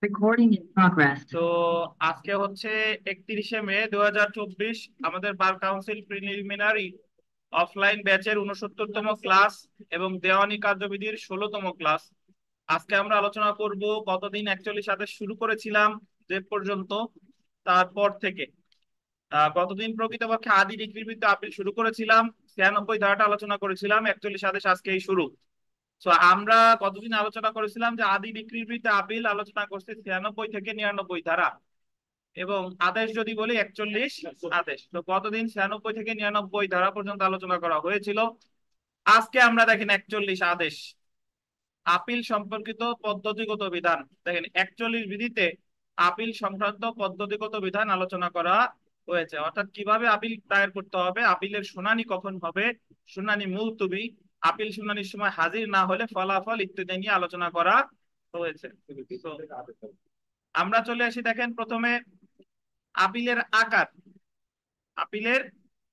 Recording in progress. তো আজকে হচ্ছে 31শে মে 2024। আমাদের বার কাউন্সিল প্রিলিমিনারি অফলাইন ব্যাচের 69তম ক্লাস এবং দেওয়ানি কার্যবিধির 16তম ক্লাস। আজকে আমরা আলোচনা করব কতদিন অ্যাকচুয়ালি সাথে শুরু করেছিলাম যে পর্যন্ত, তারপর থেকে কতদিন প্রকৃতপক্ষে আদি ডিগ্রির ভিত্তিতে আপিল শুরু করেছিলাম। 96 ধারাটা আলোচনা করেছিলাম, অ্যাকচুয়ালি সাথে আজকেই শুরু। তো আমরা কতদিন আলোচনা করেছিলাম যে আদি ডিগ্রির ভিত্তিতে আপিল আলোচনা করছি 96 থেকে 99 ধারা, এবং আদেশ যদি বলি 41 আদেশ। তো কতদিন 96 থেকে 99 ধারা পর্যন্ত আলোচনা করা হয়েছিল। আজকে আমরা দেখেন 41 আদেশ, আপিল সম্পর্কিত পদ্ধতিগত বিধান। দেখেন 41 বিধিতে আপিল সংক্রান্ত পদ্ধতিগত বিধান আলোচনা করা হয়েছে, অর্থাৎ কিভাবে আপিল দায়ের করতে হবে, আপিলের শুনানি কখন হবে, শুনানি মুলতবি, আপিল শুনানির সময় হাজির না হলে ফলাফল ইত্যাদি নিয়ে আলোচনা করা হয়েছে। তো আমরা চলে আসি, দেখেন প্রথমে আপিলের আকার। আপিলের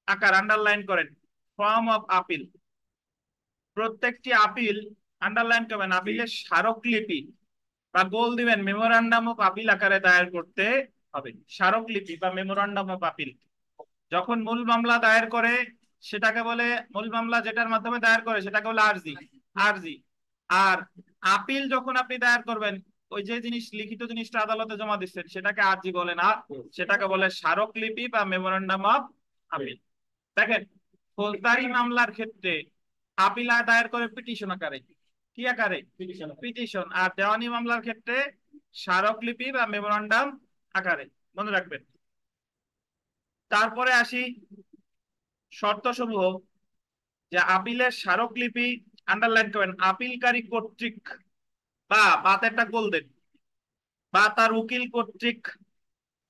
আকার আন্ডারলাইন করেন। ফর্ম অফ আপিল, প্রত্যেকটি আপিল আন্ডারলাইন করবেন। আপিলের স্মারকলিপি বা গোল দিবেন মেমোরান্ডাম অফ আপিল আকারে দায়ের করতে হবে। স্মারকলিপি বা মেমোরান্ডাম অফ আপিল যখন মূল মামলা দায়ের করে সেটাকে বলে, মূল মামলা যেটার মাধ্যমে দায়ের করে সেটাকে বলে আরজি। আরজি। আর আপিল যখন আপনি দায়ের করবেন, ওই যে জিনিস লিখিত জিনিসটা আদালতে জমা দিচ্ছেন সেটাকে আরজি বলে না, সেটাকে বলে স্মারকলিপি বা মেমোরান্ডাম অফ আপিল। দেখেন ফৌজদারি মামলার ক্ষেত্রে আপিল দায়ের করে পিটিশন আকারে। কি আকারে? পিটিশন। আর দেওয়ানি মামলার ক্ষেত্রে স্মারকলিপি বা মেমোরান্ডাম আকারে। মনে রাখবেন। তারপরে আসি শর্ত সমূহ, যে আপিলের স্মারকলিপি আন্ডারলাইন করবেন আপিলকারী কর্তৃক বা বাতেরটা গোল দেন বা তার উকিল কর্তৃক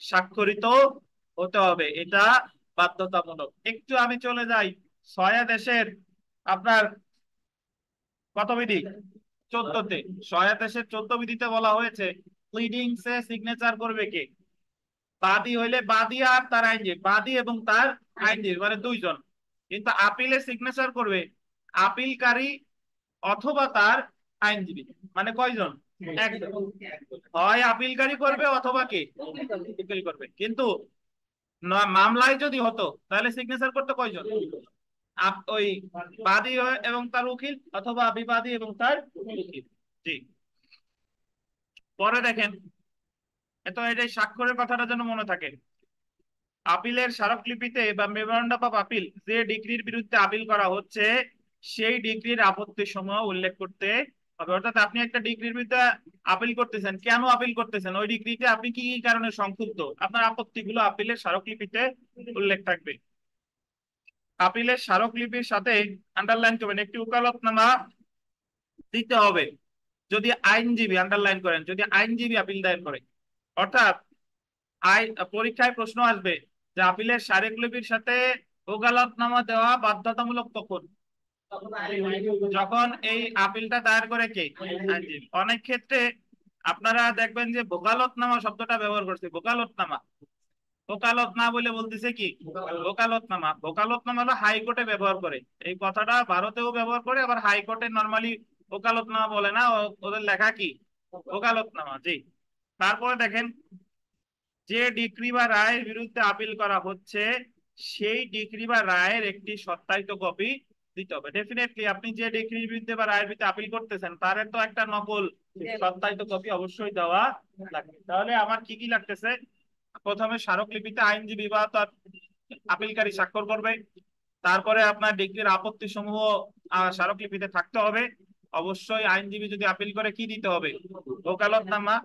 স্বাক্ষরিত হতে হবে, এটা বাধ্যতামূলক। একটু আমি চলে যাই 6 দেশের আপনার কত বিধি, 14তে। 6 দেশের 14 বিধিতে বলা হয়েছে প্লিডিংস এ সিগনেচার করবে কে? বাদী হইলে বাদী আর তার আইনজীবী, বাদী এবং তার আইনজীবী মানে দুইজন। কিন্তু আপিলে সিগনেচার করবে আপিলকারী অথবা তার আইনজীবী, মানে কয়জন? একজন। হয় আপিলকারী করবে অথবা কে উকিল করবে। কিন্তু মামলায় যদি হতো তাহলে সিগনেচার করতে কয়জন? ওই বাদী এবং তার উকিল, অথবা বিবাদী এবং তার উকিল। জি। পরে দেখেন, এত এটাই স্বাক্ষরের কথাটা যেন মনে থাকে। আপিলের স্মারকলিপিতে বা মেমোরান্ডাম অফ আপিল যে ডিগ্রির বিরুদ্ধে আপিল করা হচ্ছে সেই ডিগ্রির আপত্তি সমূহ উল্লেখ করতে হবে। অর্থাৎ আপনি একটা ডিগ্রির বিরুদ্ধে আপিল করতেছেন, কেন আপিল করতেছেন, ওই ডিগ্রিতে আপনি কি কি কারণে সংক্ষুব্ধ, আপনার আপত্তিগুলো আপিলের স্মারকলিপিতে উল্লেখ থাকবে। আপিলের স্মারকলিপির সাথে আন্ডারলাইন করবেন একটি ওকালতনামা দিতে হবে যদি আইনজীবী, আন্ডারলাইন করেন, যদি আইনজীবী আপিল দায়ের করে। অর্থাৎ পরীক্ষায় প্রশ্ন আসবে যে আপিলের স্মারকলিপির সাথে ওকালতনামা দেওয়া বাধ্যতামূলক কখন? যখন এই আপিলটা দায়ের করে কে? আইনজীবী। অনেক ক্ষেত্রে আপনারা দেখবেন যে ওকালতনামা শব্দটা ব্যবহার করছে। ওকালতনামা, ওকালত না বলে বলতেছে কি ওকালতনামা। ওকালতনামা হলো হাইকোর্টে ব্যবহার করে, এই কথাটা ভারতেও ব্যবহার করে, আবার হাইকোর্টে নর্মালি ওকালতনামা বলে না, ওদের লেখা কি ওকালতনামা। জি। তারপরে দেখেন, যে ডিক্রি বা রায়ের বিরুদ্ধে আপিল করা হচ্ছে সেই ডিক্রি বা রায়ের একটি সত্যায়িত কপি দিতে হবে। ডেফিনেটলি আপনি যে ডিক্রির বিরুদ্ধে বা রায়ের বিরুদ্ধে আপিল করতেছেন তার তো একটা নকল সত্যায়িত কপি অবশ্যই দেওয়া লাগবে। তাহলে আমার কি কি লাগতেছে? প্রথমে স্মারকলিপিতে আইনজীবী বা তার আপিলকারী স্বাক্ষর করবে। তারপরে আপনার ডিগ্রির আপত্তি সমূহ স্মারকলিপিতে থাকতে হবে। অবশ্যই আইনজীবী যদি আপিল করে কি দিতে হবে? ওকালতনামা।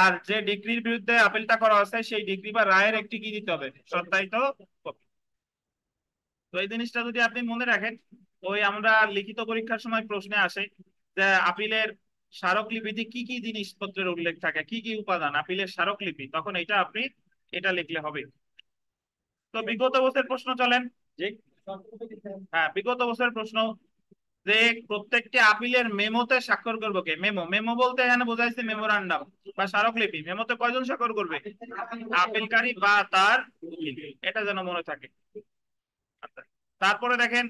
আর যে ডিগ্রির বিরুদ্ধে আপিলটা করা হচ্ছে সেই ডিগ্রি বা রায়ের একটি কি দিতে হবে? সত্যায়িত কপি। তো এই জিনিসটা যদি আপনি মনে রাখেন, ওই আমরা লিখিত পরীক্ষার সময় প্রশ্নে আসে যে আপিলের স্মারকলিপিতে কি কি জিনিসপত্রের উল্লেখ থাকে, কি কি উপাদান আপিলের স্মারকলিপি, তখন এটা আপনি এটা লিখলে হবে। তো বিগত বছরের প্রশ্ন চলেন। জি। হ্যাঁ, বিগত বছরের প্রশ্ন যে প্রত্যেকটি আপিলের মেমোতে স্বাক্ষর করবো কে? মেমো, মেমো বলতে এখানে বোঝাইছে মেমোরান্ডাম বা স্মারকলিপি। মেমোতে কয়জন স্বাক্ষর করবে? আপিলকারী বা তার উকিল। এটা যেন মনে থাকে। আচ্ছা। তারপরে দেখেন,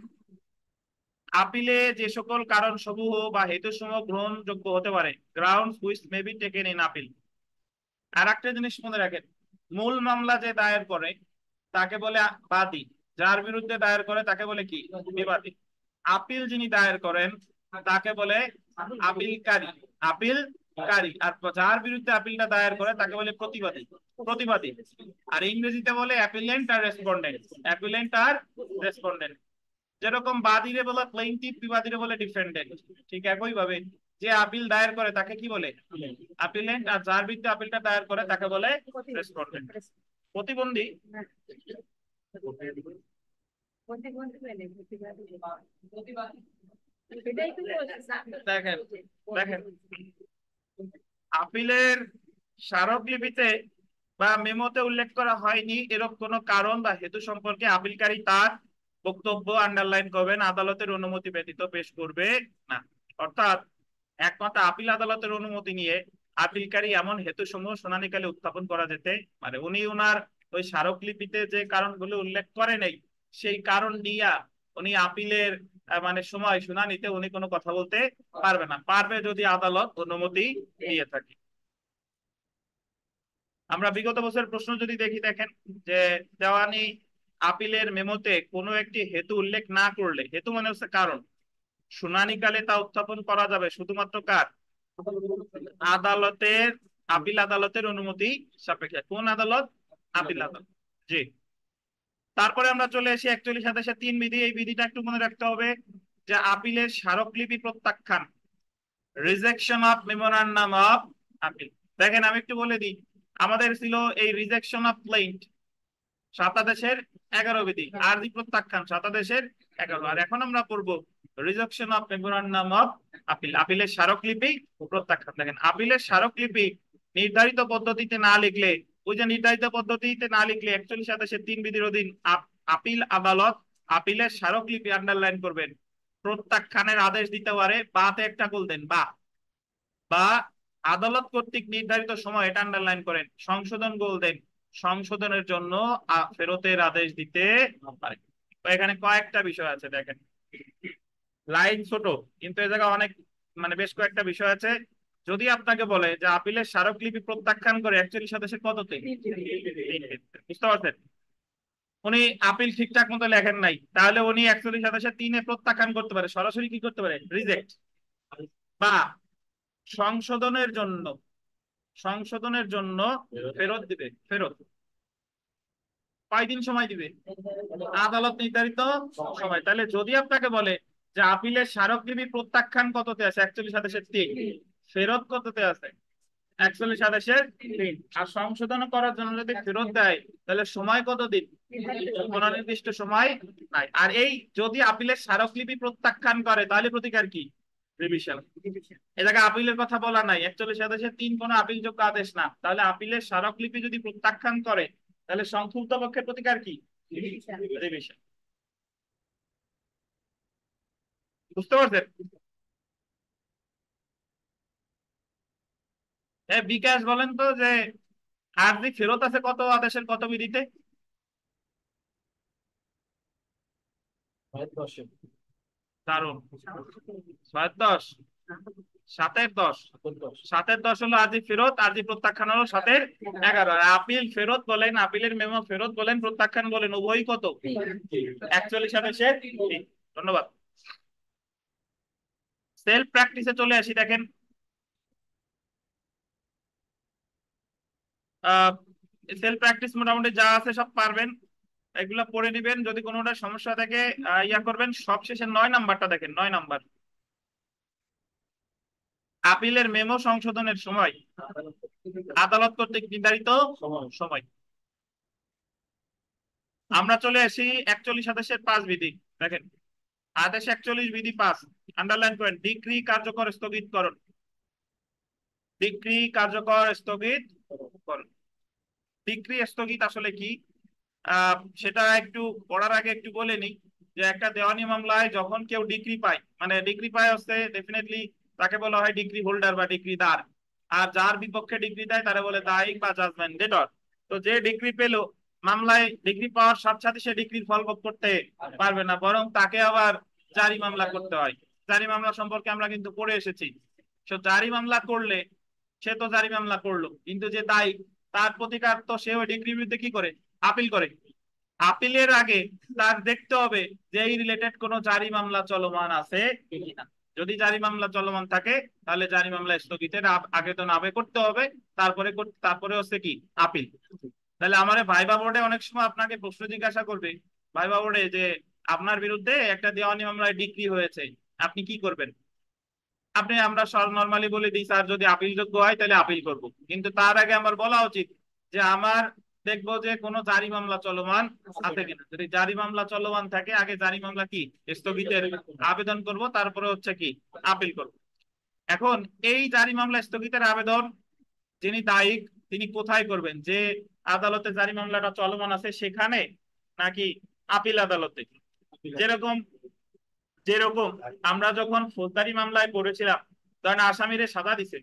আপিলে যে সকল কারণ সমূহ বা হেতু সমূহ গ্রহণযোগ্য হতে পারে, grounds which may be taken in appeal. আর একটা জিনিস মনে রাখেন, মূল মামলা যে দায়ের করে তাকে বলে বাদী, যার বিরুদ্ধে দায়ের করে তাকে বলে কি, বিবাদী। আপিল যিনি দায়ের করেন তাকে বলে আপিলকারী, আপিলকারী। আর যার বিরুদ্ধে আপিলটা দায়ের করে তাকে বলে প্রতিবাদী, প্রতিবাদী। আর ইংরেজিতে বলে অ্যাপিলেন্ট আর রেসপন্ডেন্ট, অ্যাপিলেন্ট আর রেসপন্ডেন্ট। যেরকম বাদীরে বলে প্লেইনটিভ, বিবাদীরে বলে ডিফেন্ডেন্ট, ঠিক একই ভাবে যে আপিল দায়ের করে তাকে কি বলে, আপিলেন্ট। আর যার বিরুদ্ধে আপিলটা দায়ের করে তাকে বলে রেসপন্ডেন্ট। প্রতিবন্ধী, দেখেন দেখেন আপিলের স্মারকলিপিতে বা মেমোতে উল্লেখ করা হয়নি এরকম কোনো কারণ বা হেতু সম্পর্কে আপিলকারী তার বক্তব্য আন্ডারলাইন করবেন, আদালতের অনুমতি ব্যতীত পেশ করবে না। অর্থাৎ একমাত্র আপিল আদালতের অনুমতি নিয়ে আপিলকারী এমন হেতুসমূহ শুনানিকালে উত্থাপন করা যেতে পারে। উনি ওনার ওই স্মারকলিপিতে যে কারণগুলো উল্লেখ করে নেই সেই কারণ নিয়ে উনি আপিলের মানে সময় শুনানিতে উনি কোনো কথা বলতে পারবে না, পারবে যদি আদালত অনুমতি দিয়ে থাকে। আমরা বিগত বছরের প্রশ্ন যদি দেখি, দেখেন যে দেওয়ানি আপিলের মেমোতে কোনো একটি হেতু উল্লেখ না করলে, হেতু মানে হচ্ছে কারণ, শুনানিকালে তা উত্থাপন করা যাবে শুধুমাত্র কার, আদালতের, আপিল আদালতের অনুমতি সাপেক্ষে। কোন আদালত, আপিল আদালত। জি। তারপরে আমরা চলে আসি 41-27 বিধি। এই বিধিটা একটু মনে রাখতে হবে যে আপিলের স্মারকলিপি প্রত্যাখ্যান, rejection of memorandum of appeal. দেখেন আমি একটু বলে দিই, আমাদের ছিল এই রিজেকশন অফ প্লেইন্ট সাতাদেশের 11 বিধি, আরজি প্রত্যাখ্যান সাতাদেশের 11। আর এখন আমরা পড়বো rejection of memorandum of appeal, আপিলের স্মারকলিপি প্রত্যাখ্যান। দেখেন আপিলের স্মারকলিপি নির্ধারিত পদ্ধতিতে না লিখলে, ওই যে নির্ধারিত পদ্ধতিতে না লিখলে 41-27 বিধির অধীন আপিল আদালত আপিলের স্মারকলিপি আন্ডারলাইন করবেন, প্রত্যাখ্যানের আদেশ দিতে পারে, বাতে একটা গোল দেন, বা বা আদালত কর্তৃক নির্ধারিত সময়, এটা আন্ডারলাইন করেন, সংশোধন গোল দেন, সংশোধনের জন্য ফেরতের আদেশ দিতে পারে। তো এখানে কয়েকটা বিষয় আছে, দেখেন লাইন ছোট কিন্তু এ জায়গায় অনেক মানে বেশ কয়েকটা বিষয় আছে। যদি আপনাকে বলে যে আপিলের স্মারকলিপি প্রত্যাখ্যান করে 41 কততে, বুঝতে পারছেন, উনি আপিল ঠিকঠাক মতো লেখেন নাই, তাহলে উনি 41-3 প্রত্যাখ্যান করতে পারে, সরাসরি কি করতে পারে, রিজেক্ট। বা সংশোধনের জন্য, সংশোধনের জন্য ফেরত দিবে, ফেরত। কয়দিন সময় দিবে, আদালত নির্ধারিত সময়। তাহলে যদি আপনাকে বলে যে আপিলের স্মারকলিপি প্রত্যাখ্যান কততে আছে, 41-3, ফেরত কততে আছে, 41-3, আর সংশোধন করার জন্য যদি ফেরত দেয় তাহলে সময় কতদিন, কোনো নির্দিষ্ট সময় নাই। আর এই যদি আপিলের স্মারকলিপি প্রত্যাখ্যান করে তাহলে প্রতিকার কি, রিভিশন। এ জায়গায় আপিলের কথা বলা নাই, 41-3 কোনো আপিলযোগ্য আদেশ না। তাহলে আপিলের স্মারকলিপি যদি প্রত্যাখ্যান করে তাহলে সংক্ষুব্ধ পক্ষের প্রতিকার কি, রিভিশন। বুঝতে পারছেন? বিকাশ বলেন তো যে আর্জি ফেরত আছে কত আদেশের কত বিধিতে, দারুন, 6-10, 7-10, 7-10 হলো আর্জি ফেরত, আর্জি প্রত্যাখ্যান হলো 7-11। আর আপিল ফেরত বলেন, আপিলের মেমো ফেরত বলেন, প্রত্যাখ্যান বলেন, উভয়ই কত, 41-3। ধন্যবাদ। সেলফ প্র্যাকটিসে চলে আসি, দেখেন সেলফ প্র্যাকটিস মোটামুটি যা আছে সব পারবেন, এগুলা পড়ে নিবেন। যদি কোনোটা সমস্যা থাকে ইয়া করবেন। সবশেষে 9 নাম্বারটা দেখেন, 9 নাম্বার, আপিলের মেমো সংশোধনের সময় আদালত কর্তৃক নির্ধারিত সময়। আমরা চলে আসি 41-5 বিধি। দেখেন আদেশ 41 বিধি 5, আন্ডারলাইন করেন, ডিক্রি কার্যকর স্থগিতকরণ, ডিক্রি কার্যকর স্থগিত করণ। ডিক্রি স্থগিত আসলে কি, সেটা একটু পড়ার আগে একটু বলে নি যে একটা দেওয়ানি মামলায় যখন কেউ ডিগ্রি পায়, মানে ডিগ্রি পায় হচ্ছে ডেফিনেটলি তাকে বলা হয় ডিগ্রি হোল্ডার বা ডিগ্রিদার। আর যার বিপক্ষে ডিগ্রি দেয় তারা বলে দায়িক বা জাজমেন্টেটর। তো যে ডিগ্রি পেলো, মামলায় ডিগ্রি পাওয়ার সাথে সাথে সে ডিগ্রির ফল ভোগ করতে পারবে না, বরং তাকে আবার জারি মামলা করতে হয়। জারি মামলা সম্পর্কে আমরা কিন্তু পড়ে এসেছি। তো জারি মামলা করলে সে তো জারি মামলা করলো, কিন্তু যে দায়ী তার প্রতিকার তো সে ওই ডিগ্রির বিরুদ্ধে কি করে, আপিল করে। আপিলের আগে তার দেখতে হবে যে এই রিলেটেড কোনো জারি মামলা চলমান আছে কিনা। যদি জারি মামলা চলমান থাকে তাহলে জারি মামলা স্থগিতের আগে তো নাবে করতে হবে, তারপরে হচ্ছে কি আপিল। তাহলে আমার ভাইবা বোর্ডে অনেক সময় আপনাকে প্রশ্ন জিজ্ঞাসা করবে, ভাইবা বোর্ডে যে আপনার বিরুদ্ধে একটা দেওয়ানি মামলায় ডিক্রি হয়েছে, আপনি কি করবেন। আমরা নর্মালি বলে দিই স্যার যদি আপিল যোগ্য হয় তাহলে আপিল করব, কিন্তু তার আগে আমার বলা উচিত যে আমার দেখবো যে কোনো জারি মামলা চলমান আছে কিনা। যদি জারি মামলা চলমান থাকে আগে জারি মামলা কি স্থগিতের আবেদন করব, তারপরে হচ্ছে কি আপিল করব। এখন এই জারি মামলা স্থগিতের আবেদন যিনি দায়ী তিনি কোথায় করবেন, যে আদালতে জারি মামলাটা চলমান আছে সেখানে, নাকি আপিল আদালতে। যেরকম যেরকম আমরা যখন ফৌজদারি মামলায় পড়েছিলাম, ধরেন আসামিরে সাজা দিছে,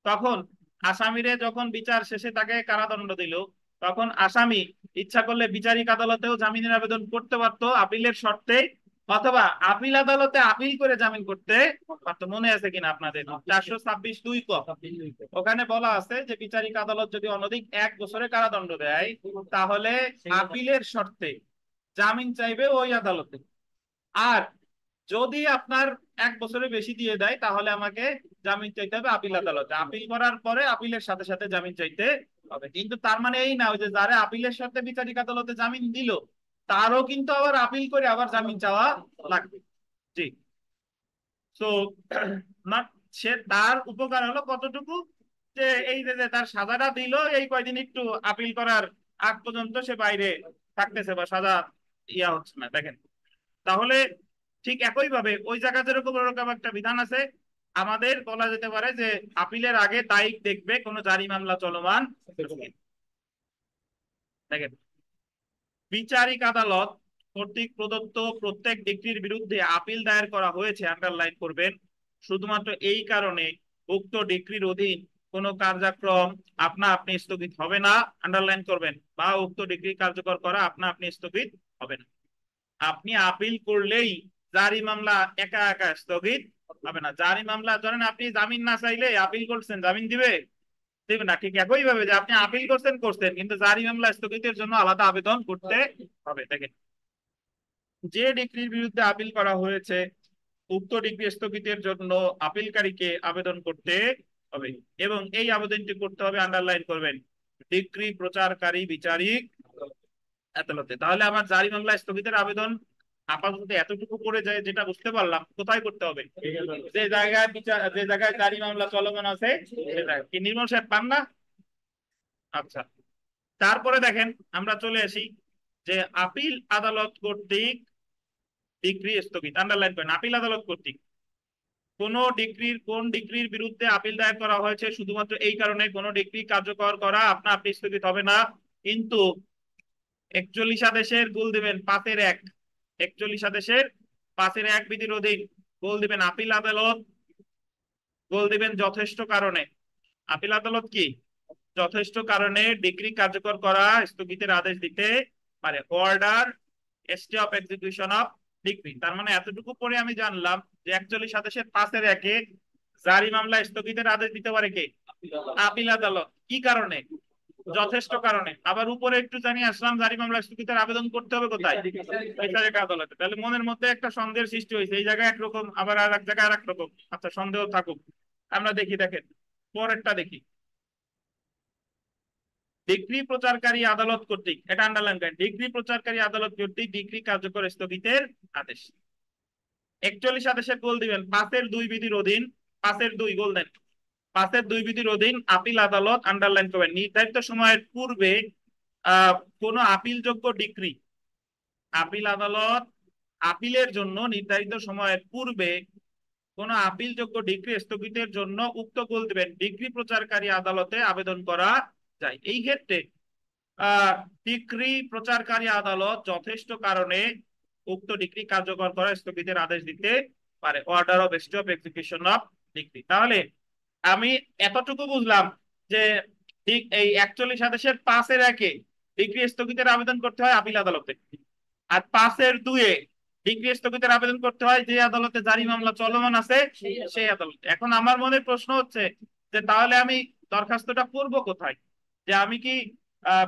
তখন আসামিরে যখন বিচার শেষে তাকে কারাদণ্ড দিল, তখন আসামি ইচ্ছা করলে বিচারিক আদালতেও জামিনের আবেদন করতে পারতো আপিলের শর্তে, অথবা আপিল আদালতে আপিল করে জামিন করতে পারতো। মনে আছে কিনা আপনাদের 426(2) ক, ওখানে বলা আছে যে বিচারিক আদালত যদি অনধিক 1 বছরের কারাদণ্ড দেয় তাহলে আপিলের শর্তে জামিন চাইবে ওই আদালতে। আর যদি আপনার 1 বছরের বেশি দিয়ে দেয় তাহলে আমাকে জামিন চাইতে হবে আপিল আদালতে, আপিল করার পরে আপিলের সাথে সাথে জামিন চাইতে হবে। কিন্তু তার মানে এই না যে যারা আপিলের সাথে বিচারিক আদালতে জামিন দিল তারও কিন্তু আবার আপিল করে আবার জামিন চাওয়া লাগবে। জি। তো সে তার উপকার হলো কতটুকু, যে এই যে তার সাজাটা দিল এই কয়দিন একটু আপিল করার আগ পর্যন্ত সে বাইরে থাকতেছে বা সাজা ইয়া হচ্ছে না, দেখেন। তাহলে ঠিক একই ভাবে ওই জায়গা যেরকম ওরকম একটা বিধান আছে, আমাদের বলা যেতে পারে যে আপিলের আগে তারিখ দেখবে কোন জারি মামলা চলমান। দেখেন, বিচারিক আদালত কর্তৃক প্রদত্ত প্রত্যেক ডিগ্রির বিরুদ্ধে আপিল দায়ের করা হয়েছে, আন্ডারলাইন করবেন, শুধুমাত্র এই কারণে উক্ত ডিগ্রির অধীন কোন কার্যক্রম আপনা আপনি স্থগিত হবে না, আন্ডারলাইন করবেন, বা উক্ত ডিগ্রি কার্যকর করা আপনা আপনি স্থগিত হবে না। আপনি আপিল করলেই জারি মামলা একা একা স্থগিত হবে না। জারি মামলা ধরেন আপনি জামিন না চাইলে আপিল করছেন, জামিন দিবে, দিবে না। ঠিক একই ভাবে যে আপনি আপিল করছেন করছেন, কিন্তু জারি মামলা স্থগিতের জন্য আলাদা আবেদন করতে হবে। দেখেন, যে ডিগ্রির বিরুদ্ধে আপিল করা হয়েছে উক্ত ডিগ্রি স্থগিতের জন্য আপিলকারীকে আবেদন করতে হবে, এবং এই আবেদনটি করতে হবে, আন্ডারলাইন করবেন, ডিগ্রি প্রচারকারী বিচারিক আদালতে। তাহলে আমার জারি মামলা স্থগিতের আবেদন আপাতত এতটুকু করে যায়, যেটা বুঝতে পারলাম কোথায় করতে হবে, যে জায়গায় বিচার, যে জায়গায় জারি মামলা চলমান আছে সে জায়গায়। কি নির্মল সাহেব পান না? আচ্ছা, তারপরে দেখেন আমরা চলে আসি যে আপিল আদালত কর্তৃক ডিগ্রি স্থগিত, আন্ডারলাইন করেন, আপিল আদালত কর্তৃক কোন ডিগ্রির বিরুদ্ধে আপিল দায়ের করা হয়েছে শুধুমাত্র এই কারণে কোন ডিগ্রি কার্যকর করা আপনা আপনি স্থগিত হবে না, কিন্তু 41 আদেশের গোল দিবেন 5-1, 41 আদেশের 5-1 বিধির অধীন গোল দিবেন আপিল আদালত, গোল দিবেন যথেষ্ট কারণে। আপিল আদালত কি যথেষ্ট কারণে ডিগ্রি কার্যকর করা স্থগিতের আদেশ দিতে পারে, order stay of execution of degree. তার মানে এতটুকু পরে আমি জানলাম যে 41 আদেশের 5-1 জারি মামলা স্থগিতের আদেশ দিতে পারে কে, আপিল আদালত। কি কারণে, যথেষ্ট কারণে। আবার উপরে একটু জানিয়ে আসলাম জারি মামলা স্থগিতের আবেদন করতে হবে কোথায়, বিচারিক আদালতে। তাহলে মনের মধ্যে একটা সন্দেহের সৃষ্টি হয়েছে, এই জায়গায় একরকম আবার আর এক জায়গায় আর এক রকম। আচ্ছা, সন্দেহ থাকুক, আমরা দেখি। দেখেন পরেরটা দেখি, ডিগ্রি প্রচারকারী আদালত কর্তৃক, এটা আন্ডারলাইন করেন, ডিগ্রি প্রচারকারী আদালত কর্তৃক ডিগ্রি কার্যকর স্থগিতের আদেশ। 41 আদেশের গোল দিবেন 5-2 বিধির অধীন, 5-2 গোল দেন, 5-2 বিধির অধীন আপিল আদালত, আন্ডারলাইন করবেন, নির্ধারিত সময়ের পূর্বে কোন আপিলযোগ্য ডিগ্রি, আপিল আদালত আপিলের জন্য নির্ধারিত সময়ের পূর্বে কোন আপিলযোগ্য ডিগ্রি স্থগিতের জন্য উক্ত গোল দিবেন ডিগ্রি প্রচারকারী আদালতে আবেদন করা যায়। এই ক্ষেত্রে ডিগ্রি প্রচারকারী আদালত যথেষ্ট কারণে উক্ত ডিগ্রি কার্যকর করা স্থগিতের আদেশ দিতে পারে, order of stay of execution of degree. তাহলে আমি এতটুকু বুঝলাম যে ঠিক এই 41 আদেশের 5-1 ডিগ্রি স্থগিতের আবেদন করতে হয় আপিল আদালতে, আর 5-2 ডিগ্রি স্থগিতের আবেদন করতে হয় যে আদালতে জারি মামলা চলমান আছে সেই আদালতে। এখন আমার মনে প্রশ্ন হচ্ছে যে তাহলে আমি দরখাস্তটা করব কোথায়? যে আমি কি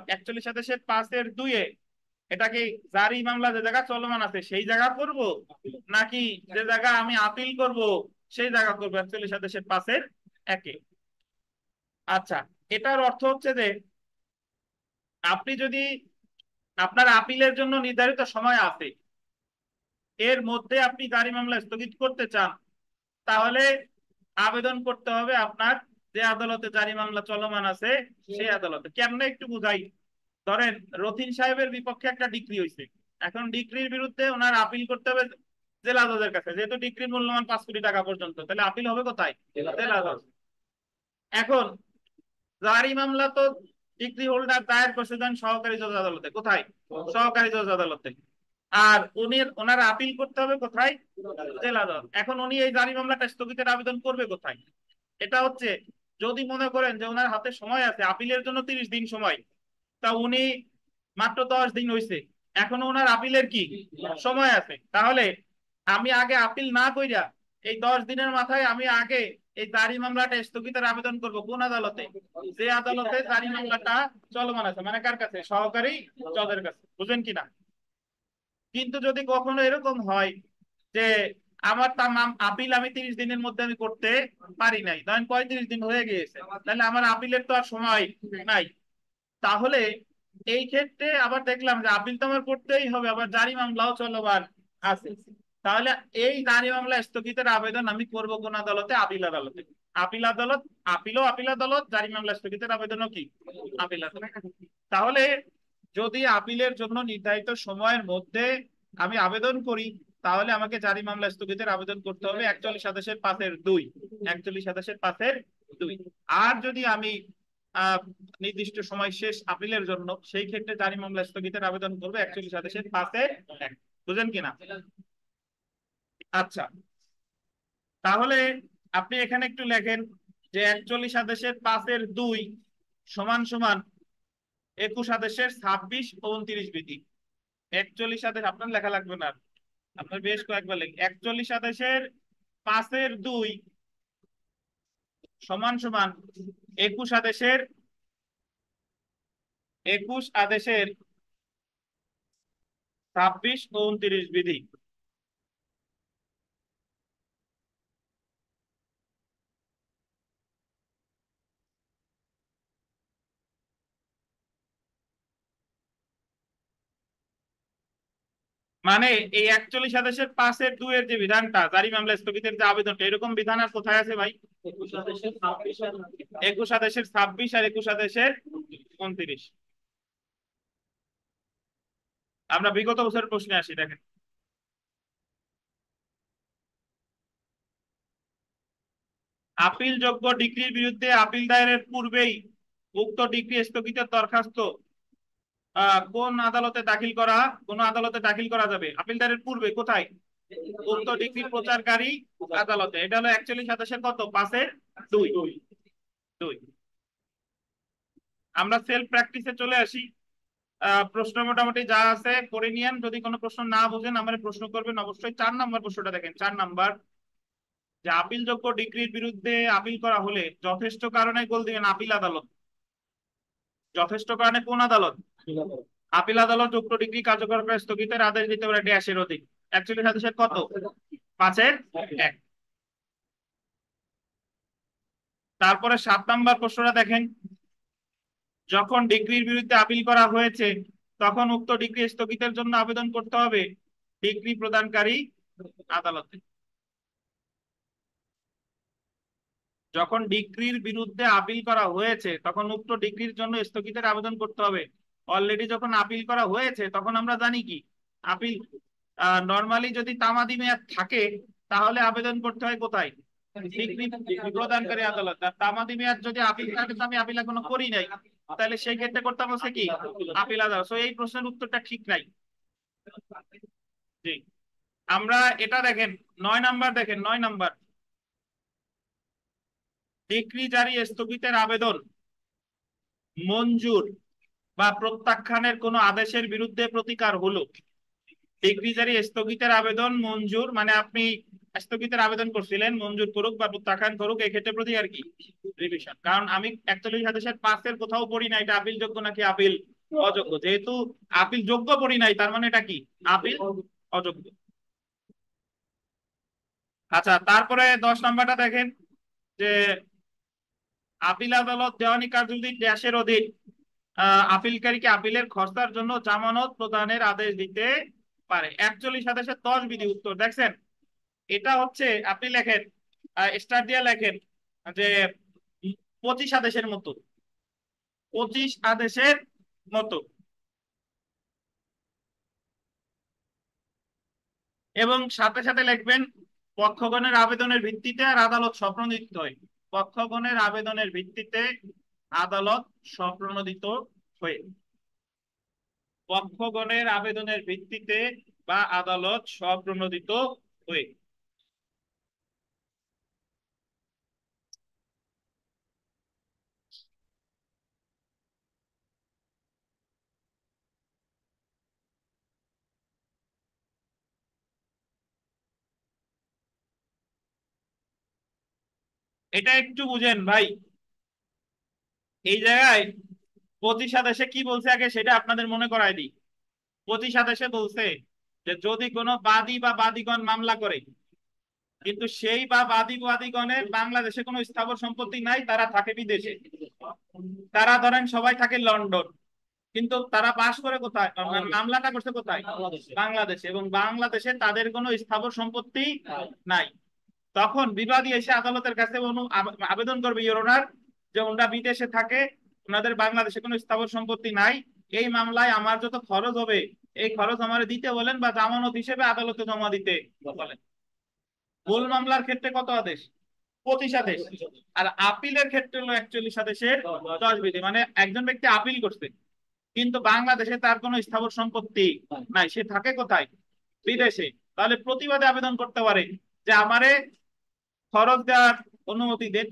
41-5-2 এটা কি জারি মামলা যে জায়গা চলমান আছে সেই জায়গা করব, নাকি যে জায়গা আমি আপিল করব সেই জায়গা করবো 41-5-1? আচ্ছা, এটার অর্থ হচ্ছে যে আপনি যদি আপনার আপিলের জন্য নির্ধারিত সময় আছে এর মধ্যে আপনি জারি মামলা স্থগিত করতে চান, তাহলে আবেদন করতে হবে আপনার যে আদালতে জারি মামলা চলমান আছে সেই আদালতে। কেমনে একটু বুঝাই। ধরেন রথিন সাহেবের বিপক্ষে একটা ডিক্রি হয়েছে, এখন ডিক্রির বিরুদ্ধে ওনার আপিল করতে হবে জেলা জজের কাছে, যেহেতু ডিক্রির মূল্যমান 5 কোটি টাকা পর্যন্ত, তাহলে আপিল হবে কোথায়? জেলা জজ। এখন জারি মামলা তো ডিগ্রি হোল্ডার দায়ের করছে দেন সহকারী জজ আদালতে। কোথায়? সহকারী জজ আদালতে। আর ওনার আপিল করতে হবে কোথায়? জেলা জজ। এখন উনি এই জারি মামলাটা স্থগিতের আবেদন করবে কোথায়? এটা হচ্ছে, যদি মনে করেন যে ওনার হাতে সময় আছে আপিলের জন্য 30 দিন সময়, তা উনি মাত্র 10 দিন হয়েছে, এখনো ওনার আপিলের কি সময় আছে, তাহলে আমি আগে আপিল না কইরা এই 10 দিনের মাথায় আমি আগে এই জারি মামলাটা স্থগিতের আবেদন করব কোন আদালতে? যে আদালতে জারি মামলাটা চলমান আছে, মানে কার কাছে? সহকারী জজের কাছে। বুঝেন কিনা? কিন্তু যদি কখনো এরকম হয় যে আমার আপিল আমি 30 দিনের মধ্যে আমি করতে পারি নাই, ধরেন 35 দিন হয়ে গিয়েছে, তাহলে আমার আপিলের তো আর সময় নাই, তাহলে এই ক্ষেত্রে আবার দেখলাম যে আপিল তো আমার করতেই হবে, আবার জারি মামলাও চলমান আছে, তাহলে এই জারি মামলা স্থগিতের আবেদন আমি করব কোন আদালতে? আপিল আদালতে। আপিল আদালত, আপিলও আপিল আদালত, জারি মামলা স্থগিতের আবেদনও কি আপিল আদালত। তাহলে যদি আপিলের জন্য নির্ধারিত সময়ের মধ্যে আমি আবেদন করি, তাহলে আমাকে জারি মামলা স্থগিতের আবেদন করতে হবে 41-5-2, 41-5-2। আর যদি আমি আহ নির্দিষ্ট সময় শেষ আপিলের জন্য, সেই ক্ষেত্রে জারি মামলা স্থগিতের আবেদন করবে 41-5-1। বুঝেন কিনা? আচ্ছা, তাহলে আপনি এখানে একটু লেখেন যে 41-5-2 সমান সমান 21-26 ও 29 বিধি। 41 আপনার লেখা লাগবে না, আপনার বেশ কয়েকবার লেখ। 41-5-2 সমান সমান 21-26-26 ও 29 বিধি। মানে এই 41-5-2 এর যে বিধানটা, জারি মামলা স্থগিতের যে আবেদনটা, এরকম বিধান আর কোথায় আছে ভাই? 21-26 আর 21-29। আমরা বিগত বছরের প্রশ্নে আসি, দেখেন। আপিলযোগ্য ডিগ্রির বিরুদ্ধে আপিল দায়েরের পূর্বেই উক্ত ডিগ্রি স্থগিতের দরখাস্ত কোন আদালতে দাখিল করা, কোন আদালতে দাখিল করা যাবে আপিল দায়েরের পূর্বে? কোথায়? উক্ত ডিগ্রি প্রচারকারী আদালতে। এটা হলো 41-27 কত? 5-2। 2। আমরা সেলফ প্র্যাকটিসে চলে আসি। প্রশ্ন মোটামুটি যা আছে করে নিয়েন, যদি কোনো প্রশ্ন না বুঝেন আমার প্রশ্ন করবেন অবশ্যই। 4 নম্বর প্রশ্নটা দেখেন, 4 নম্বর, যে আপিলযোগ্য ডিগ্রির বিরুদ্ধে আপিল করা হলে যথেষ্ট কারণে গোল দিবেন আপিল আদালত। যথেষ্ট কারণে কোন আদালত? আপিল আদালত উক্ত ডিগ্রি কার্যকর করে স্থগিতের আদেশ দিতে পারে ড্যাশের অধিক। 41-কত? 5-1। তারপরে 7 নম্বর প্রশ্নটা দেখেন, যখন ডিগ্রির বিরুদ্ধে আপিল করা হয়েছে তখন উক্ত ডিগ্রি স্থগিতের জন্য আবেদন করতে হবে ডিগ্রি প্রদানকারী আদালতে। যখন ডিগ্রির বিরুদ্ধে আপিল করা হয়েছে তখন উক্ত ডিগ্রির জন্য স্থগিতের আবেদন করতে হবে। অলরেডি যখন আপিল করা হয়েছে তখন আমরা জানি কি আপিল নরমালি যদি তামাদি মেয়াদ থাকে তাহলে আবেদন করতে হয় কোথায়? ডিগ্রি প্রদানকারী আদালত। আর তামাদি মেয়াদ যদি আপিল থাকে, তো আমি আপিল এখনো করি নাই, তাহলে সেই ক্ষেত্রে করতে হচ্ছে কি আপিল আদালত। তো এই প্রশ্নের উত্তরটা ঠিক নাই। জি। আমরা এটা দেখেন 9 নম্বর, দেখেন 9 নম্বর, ডিগ্রি জারি স্থগিতের আবেদন মঞ্জুর বা প্রত্যাখ্যানের কোন আদেশের বিরুদ্ধে প্রতিকার হলো ডিক্রিজারি স্থগিতের আবেদন মঞ্জুর মানে আপনি স্থগিতের আবেদন করছিলেন, মঞ্জুর করুক বা প্রত্যাখ্যান করুক, এই ক্ষেত্রে প্রতি আর কি রিভিশন। কারণ আমি 41/7 কোথাও পড়ি না এটা আপিল যোগ্য নাকি আপিল অযোগ্য। যেহেতু আপিল যোগ্য পড়ি নাই, তার মানে এটা কি আপিল অযোগ্য। আচ্ছা, তারপরে 10 নম্বরটা দেখেন যে আপিল আদালত দেওয়ানি কার্যবিধি ড্যাশের অধীন আপিলকারীকে আপিলের খসড়ার জন্য জামানত প্রদানের আদেশ দিতে পারে। 41/10 উত্তর দেখছেন। এটা হচ্ছে আপনি লেখেন, স্টার দিয়ে লেখেন যে 25 আদেশের মতো, 25 আদেশের মতো। এবং সাথে সাথে লিখবেন পক্ষগণের আবেদনের ভিত্তিতে আর আদালত স্বপ্রণোদিত হয়। পক্ষগণের আবেদনের ভিত্তিতে আদালত স্বপ্রণোদিত হয়ে, পক্ষগণের আবেদনের ভিত্তিতে বা আদালত স্বপ্রণোদিত হয়ে। এটা একটু বুঝেন ভাই। এই জায়গায় 25 আদেশে কি বলছে আগে সেটা আপনাদের মনে করায় দিই। 25 আদেশে বলছে যে যদি কোনো বাদী বা বাদীগণ মামলা করে, কিন্তু সেই বা বাদীগণের বাংলাদেশে কোনো স্থাবর সম্পত্তি নাই, তারা থাকে বিদেশে। তারা ধরেন সবাই থাকে লন্ডন, কিন্তু তারা বাস করে কোথায়, মামলাটা করছে কোথায়, বাংলাদেশে, এবং বাংলাদেশে তাদের কোনো স্থাবর সম্পত্তি নাই। তখন বিবাদী এসে আদালতের কাছে আবেদন করবে, ইওর অনার, যে ওনারা বিদেশে থাকে, ওনাদের বাংলাদেশে কোনো স্থাবর সম্পত্তি নাই, এই মামলায় আমার যত খরচ হবে এই খরচ আমার দিতে বলেন বা জামানত হিসেবে আদালতে জমা দিতে বলেন। মূল মামলার ক্ষেত্রে কত আদেশ, 25 আদেশ। আর আপিলের ক্ষেত্রে হলো 41 আদেশের 10 বিধি। মানে একজন ব্যক্তি আপিল করছে, কিন্তু বাংলাদেশে তার কোনো স্থাবর সম্পত্তি নাই, সে থাকে কোথায়, বিদেশে। তাহলে প্রতিবাদে আবেদন করতে পারে যে আমারে খরচ দেওয়ার অনুমতি দেন,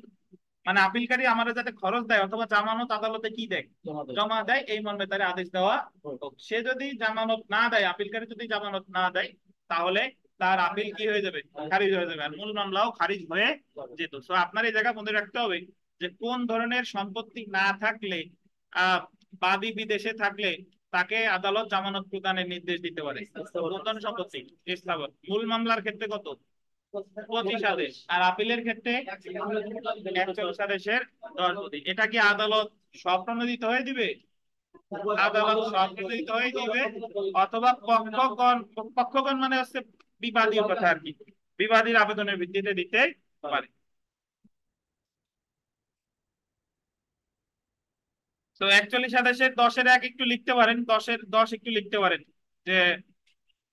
মানে আপিলকারী আমারে যাতে খরচ দেয় অথবা জামানত আদালতে কি দেয়, জমা দেয়, এই মর্মে তার আদেশ দেওয়া হোক। সে যদি জামানত না দেয়, আপিলকারী যদি জামানত না দেয়, তাহলে তার আপিল কি হয়ে যাবে, খারিজ হয়ে যাবে, আর মূল মামলাও খারিজ হয়ে যেত। তো আপনার এই জায়গা মনে রাখতে হবে যে কোন ধরনের সম্পত্তি না থাকলে, আহ বাদী বিদেশে থাকলে তাকে আদালত জামানত প্রদানের নির্দেশ দিতে পারে। কোন ধরনের সম্পত্তি, স্থাবর। মূল মামলার ক্ষেত্রে কত, 25 আদেশ। আর আপিলের ক্ষেত্রে 41 আদেশের 10 বিধি। এটা কি আদালত স্বপ্রণোদিত হয়ে দিবে, আদালত স্বপ্রণোদিত হয়ে দিবে, অথবা পক্ষগণ, পক্ষগণ মানে হচ্ছে বিবাদীর কথা আর কি, বিবাদীর আবেদনের ভিত্তিতে দিতে পারে। তো 41 আদেশের 10-এর 1 একটু লিখতে পারেন, 10-এর 10 একটু লিখতে পারেন যে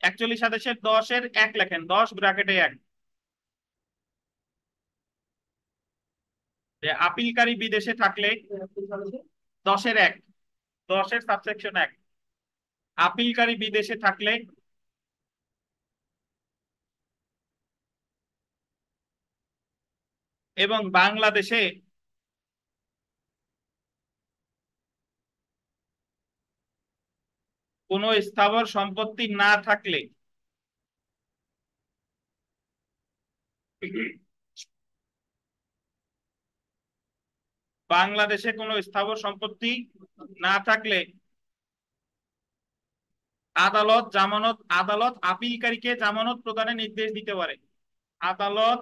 41 আদেশের 10-এর 1 লেখেন, 10 ব্র্যাকেটে 1, যে আপিলকারী বিদেশে থাকলে, 10-এর 1, 10-এর সাবসেকশন 1, আপিলকারী বিদেশে থাকলে এবং বাংলাদেশে কোনো স্থাবর সম্পত্তি না থাকলে, বাংলাদেশে কোনো স্থাবর সম্পত্তি না থাকলে আদালত আপিলকারীকে জামানত প্রদানের নির্দেশ দিতে পারে। আদালত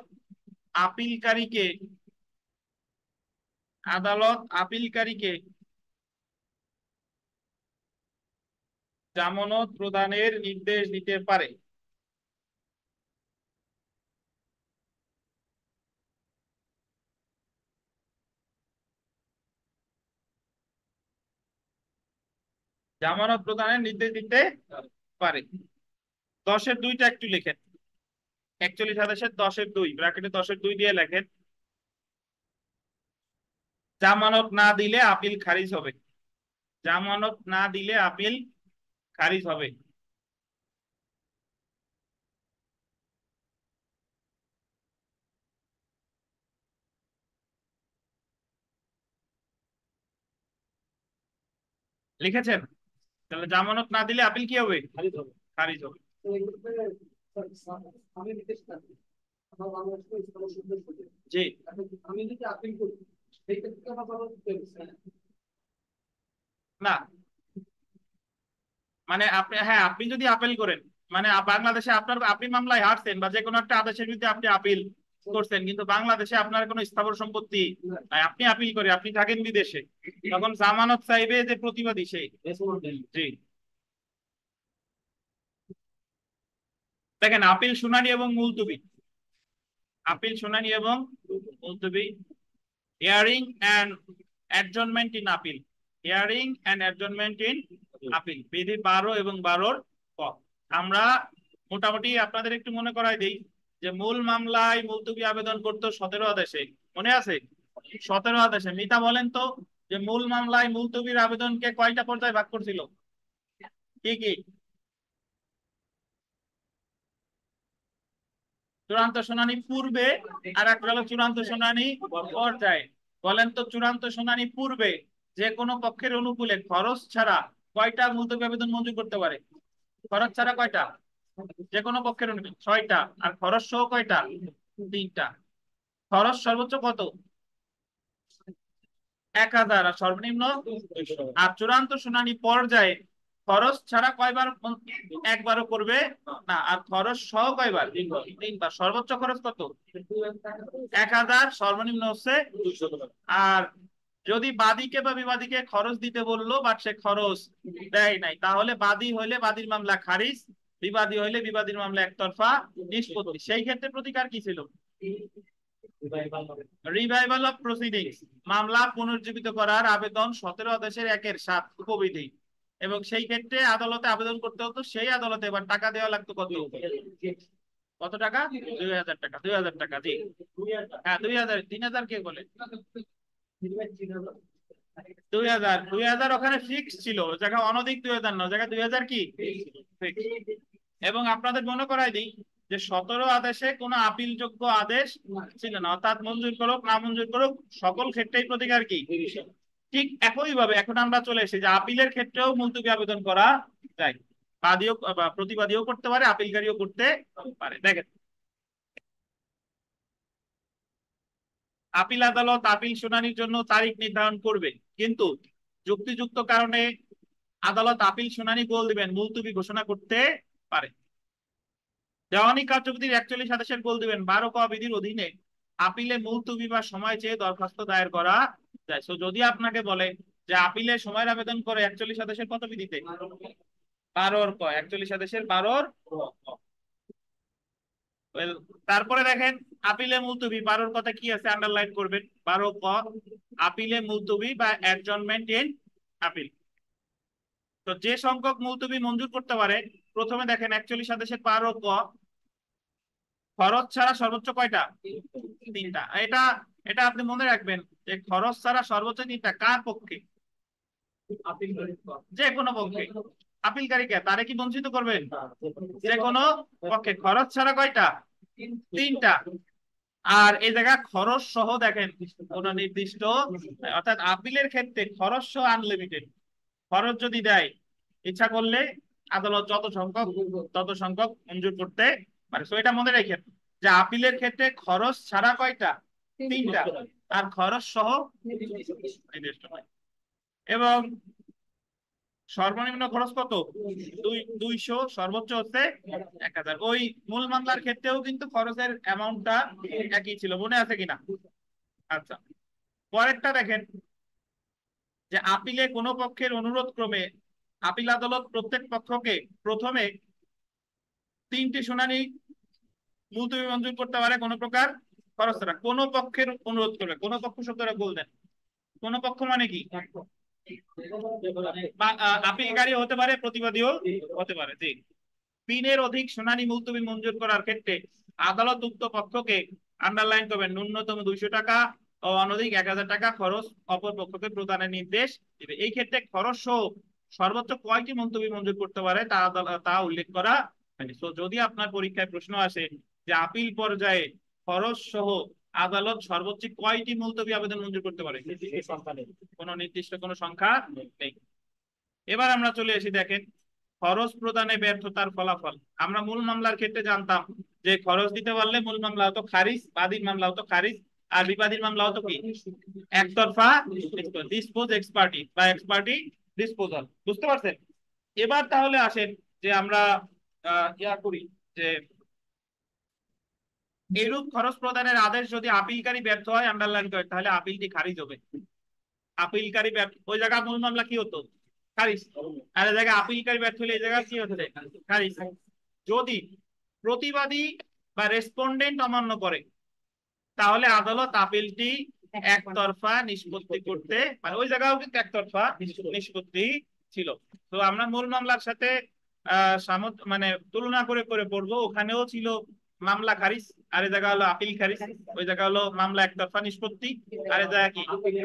আপিলকারীকে আদালত আপিলকারীকে জামানত প্রদানের নির্দেশ দিতে পারে। জামানত প্রদানের নির্দেশ দিতে পারে। 10-এর 2টা একটু লিখেন, 41 আদেশের 10-এর 2, ব্র্যাকেটে 10-এর 2 দিয়ে লেখেন জামানত না দিলে আপিল খারিজ হবে, জামানত না দিলে আপিল খারিজ হবে। লিখেছেন? তাহলে জামানত না দিলে আপিল কি হবে, খারিজ হবে। জি না, মানে আপনি, হ্যাঁ আপনি যদি আপিল করেন, মানে বাংলাদেশে আপনার, আপনি মামলায় হারছেন বা যে কোনো একটা আদেশের বিরুদ্ধে আপনি আপিল করছেন, কিন্তু বাংলাদেশে আপনার কোনো স্থাবর সম্পত্তি নাই, আপনি আপিল করে, আপনি থাকেন বিদেশে, তখন জামানত চাইবে যে প্রতিবাদী সেই। জি দেখেন, আপিল শুনানি এবং মুলতবি, আপিল শুনানি এবং মুলতবি, hearing and adjournment in appeal, hearing and adjournment in appeal, বিধি 12 এবং 12 ক। আমরা মোটামুটি আপনাদের একটু মনে করাই দিই যে মূল মামলায় মুলতবি আবেদন করতো 17 আদেশে, মনে আছে? 17 আদেশে। মিতা বলেন তো, যে মূল মামলায় মুলতবির আবেদনকে কয়টা পর্যায়ে ভাগ করছিল? কি কি? চূড়ান্ত শুনানি পূর্বে, আর একটা হলো চূড়ান্ত শুনানি পর্যায়ে। বলেন তো, চূড়ান্ত শুনানি পূর্বে যে কোনো পক্ষের অনুকূলে খরচ ছাড়া কয়টা মুলতবি আবেদন মঞ্জুর করতে পারে? খরচ ছাড়া কয়টা? যে কোনো পক্ষের অনুকূলে 6টা, আর খরচ সহ কয়টা? 3টা। খরচ সর্বোচ্চ কত? 1000, আর সর্বনিম্ন 200। আর চূড়ান্ত শুনানি পর্যায়ে খরচ ছাড়া কয়বার? একবারও করবে না। আর খরচ সহ কয়বার? 3বার। সর্বোচ্চ খরচ কত? 1000, সর্বনিম্ন হচ্ছে 200। আর যদি বাদীকে বা বিবাদীকে খরচ দিতে বললো, বাট সে খরচ দেয় নাই, তাহলে বাদী হইলে বাদীর মামলা খারিজ, বিবাদী হইলে বিবাদীর মামলা একতরফা নিষ্পত্তি। সেই ক্ষেত্রে প্রতিকার কি ছিল? রিভাইভাল অফ প্রসিডিংস, মামলা পুনর্জীবিত করার আবেদন 17 আদেশের 1-7 উপবিধি। এবং সেই ক্ষেত্রে আদালতে আবেদন করতে হতো, সেই আদালতে এবার টাকা দেওয়া লাগতো কত? কত টাকা? 2000 টাকা। 2000 টাকা, জি। হ্যাঁ 2000, 3000 কে বলে? 2000, 2000 ওখানে ফিক্স ছিল, জায়গা অনধিক 2000 না, জায়গা 2000 কি fixed। এবং আপনাদের মনে করাই দিই যে 17 আদেশে কোনো আপিল যোগ্য আদেশ ছিল না, অর্থাৎ মঞ্জুর করুক না মঞ্জুর করুক সকল ক্ষেত্রেই প্রতিকার কি? ঠিক একই ভাবে এখন আমরা চলে এসেছি যে আপিলের ক্ষেত্রেও মুলতবি আবেদন করা যায়, বাদীও বা প্রতিবাদীও করতে পারে, আপিলকারীও করতে পারে। দেখেন, আপিল আদালত আপিল শুনানির জন্য তারিখ নির্ধারণ করবে, কিন্তু যুক্তিযুক্ত কারণে আদালত আপিল শুনানি গোল দিবেন, মুলতবি ঘোষণা করতে পারে। দেওয়ানি কার্যবিধির 41 আদেশের গোল দিবেন 12 ক বিধির অধীনে আপিলে মুলতবি বা সময় চেয়ে দরখাস্ত দায়ের করা যায়। তো যদি আপনাকে বলে যে আপিলে সময়ের আবেদন করে 41 আদেশের কত বিধিতে? 12 ক, 41 আদেশের 12 ক। Well, তারপরে দেখেন, আপিলে মুলতবি 12 কথা কি আছে, আন্ডারলাইন করবেন। 12 ক, আপিলে মুলতবি বা অ্যাডজর্নমেন্ট ইন আপিল। তো যে সংখ্যক মুলতবি মঞ্জুর করতে পারে, প্রথমে দেখেন 41 আদেশের 12 ক, খরচ ছাড়া সর্বোচ্চ কয়টা? 3টা। এটা এটা আপনি মনে রাখবেন যে খরচ ছাড়া সর্বোচ্চ 3টা কার পক্ষে? যে কোনো পক্ষে। আপিলকারীকে তারে কি বঞ্চিত করবেন? যে কোনো পক্ষে। খরচ ছাড়া কয়টা? 3টা। আর এই জায়গা খরচ সহ দেখেন কোন নির্দিষ্ট, অর্থাৎ আপিলের ক্ষেত্রে খরচ সহ আনলিমিটেড। খরচ যদি দেয়, ইচ্ছা করলে আদালত তত সংখ্যক মঞ্জুর করতে পারে। তো এটা মনে রাখেন যে আপিলের ক্ষেত্রে খরচ ছাড়া কয়টা? 3টা। আর খরচ সহ নির্দিষ্ট নয়। এবং সর্বনিম্ন খরচ কত? 200, সর্বোচ্চ হচ্ছে 1000। ওই মূল মামলার ক্ষেত্রেও কিন্তু খরচের অ্যামাউন্টটা একই ছিল, মনে আছে কিনা? আচ্ছা, পরেরটা দেখেন যে আপিলে কোনো পক্ষের অনুরোধ ক্রমে আপিল আদালত প্রত্যেক পক্ষকে প্রথমে 3টি শুনানি মুলতবি মঞ্জুর করতে পারে কোনো প্রকার খরচ ছাড়া। কোনো পক্ষের অনুরোধ করবে, কোনো পক্ষ শব্দটা বলবেন, কোন পক্ষ মানে কি? আপিলকারী হতে পারে, প্রতিবাদীও হতে পারে, জি। 3-এর অধিক শুনানি মুলতবি মঞ্জুর করার ক্ষেত্রে আদালত উক্ত পক্ষকে, আন্ডারলাইন করবেন, ন্যূনতম 200 টাকা ও অনধিক 1000 টাকা খরচ অপর পক্ষকে প্রদানের নির্দেশ দিবে। এই ক্ষেত্রে খরচ সহ সর্বোচ্চ কয়টি মুলতবি মঞ্জুর করতে পারে তা উল্লেখ করা হয়নি। তো যদি আপনার পরীক্ষায় প্রশ্ন আসে যে আপিল পর্যায়ে খরচ সহ আদালত সর্বোচ্চ কয়টি মুলতবি আবেদন মঞ্জুর করতে পারে, কোনো নির্দিষ্ট কোনো সংখ্যা নেই। এবার আমরা চলে আসি, দেখেন খরচ প্রদানে ব্যর্থতার ফলাফল। আমরা মূল মামলার ক্ষেত্রে জানতাম যে খরচ দিতে পারলে মূল মামলা হতো খারিজ, বাদীর মামলা হতো খারিজ, আর বিবাদীর মামলা হতো কি একতরফা ডিসপোজ এক্সপার্টি বা এক্সপার্টি ডিসপোজাল। বুঝতে পারছেন? এবার তাহলে আসেন যে আমরা ইয়া করি যে এরূপ খরচ প্রদানের আদেশ যদি আপিলকারী ব্যর্থ হয়, আন্ডারলাইন করে, তাহলে আপিলটি খারিজ হবে। আপিলকারী ব্যর্থ, ওই জায়গায় মূল মামলা কি হতো খারিজ, আর এই জায়গায় আপিলকারী ব্যর্থ হলে এই জায়গায় কি হচ্ছে খারিজ। যদি প্রতিবাদী বা রেসপন্ডেন্ট অমান্য করে, তাহলে আদালত আপিলটি একতরফা নিষ্পত্তি করতে মানে ওই জায়গাও কিন্তু একতরফা নিষ্পত্তি ছিল। তো আমরা মূল মামলার সাথে মানে তুলনা করে করে পড়বো, ওখানেও ছিল মামলা খারিজ, আর এই জায়গা হলো আপিল খারিজ। ওই জায়গা হলো মামলা একতরফা নিষ্পত্তি, আর এই জায়গা কি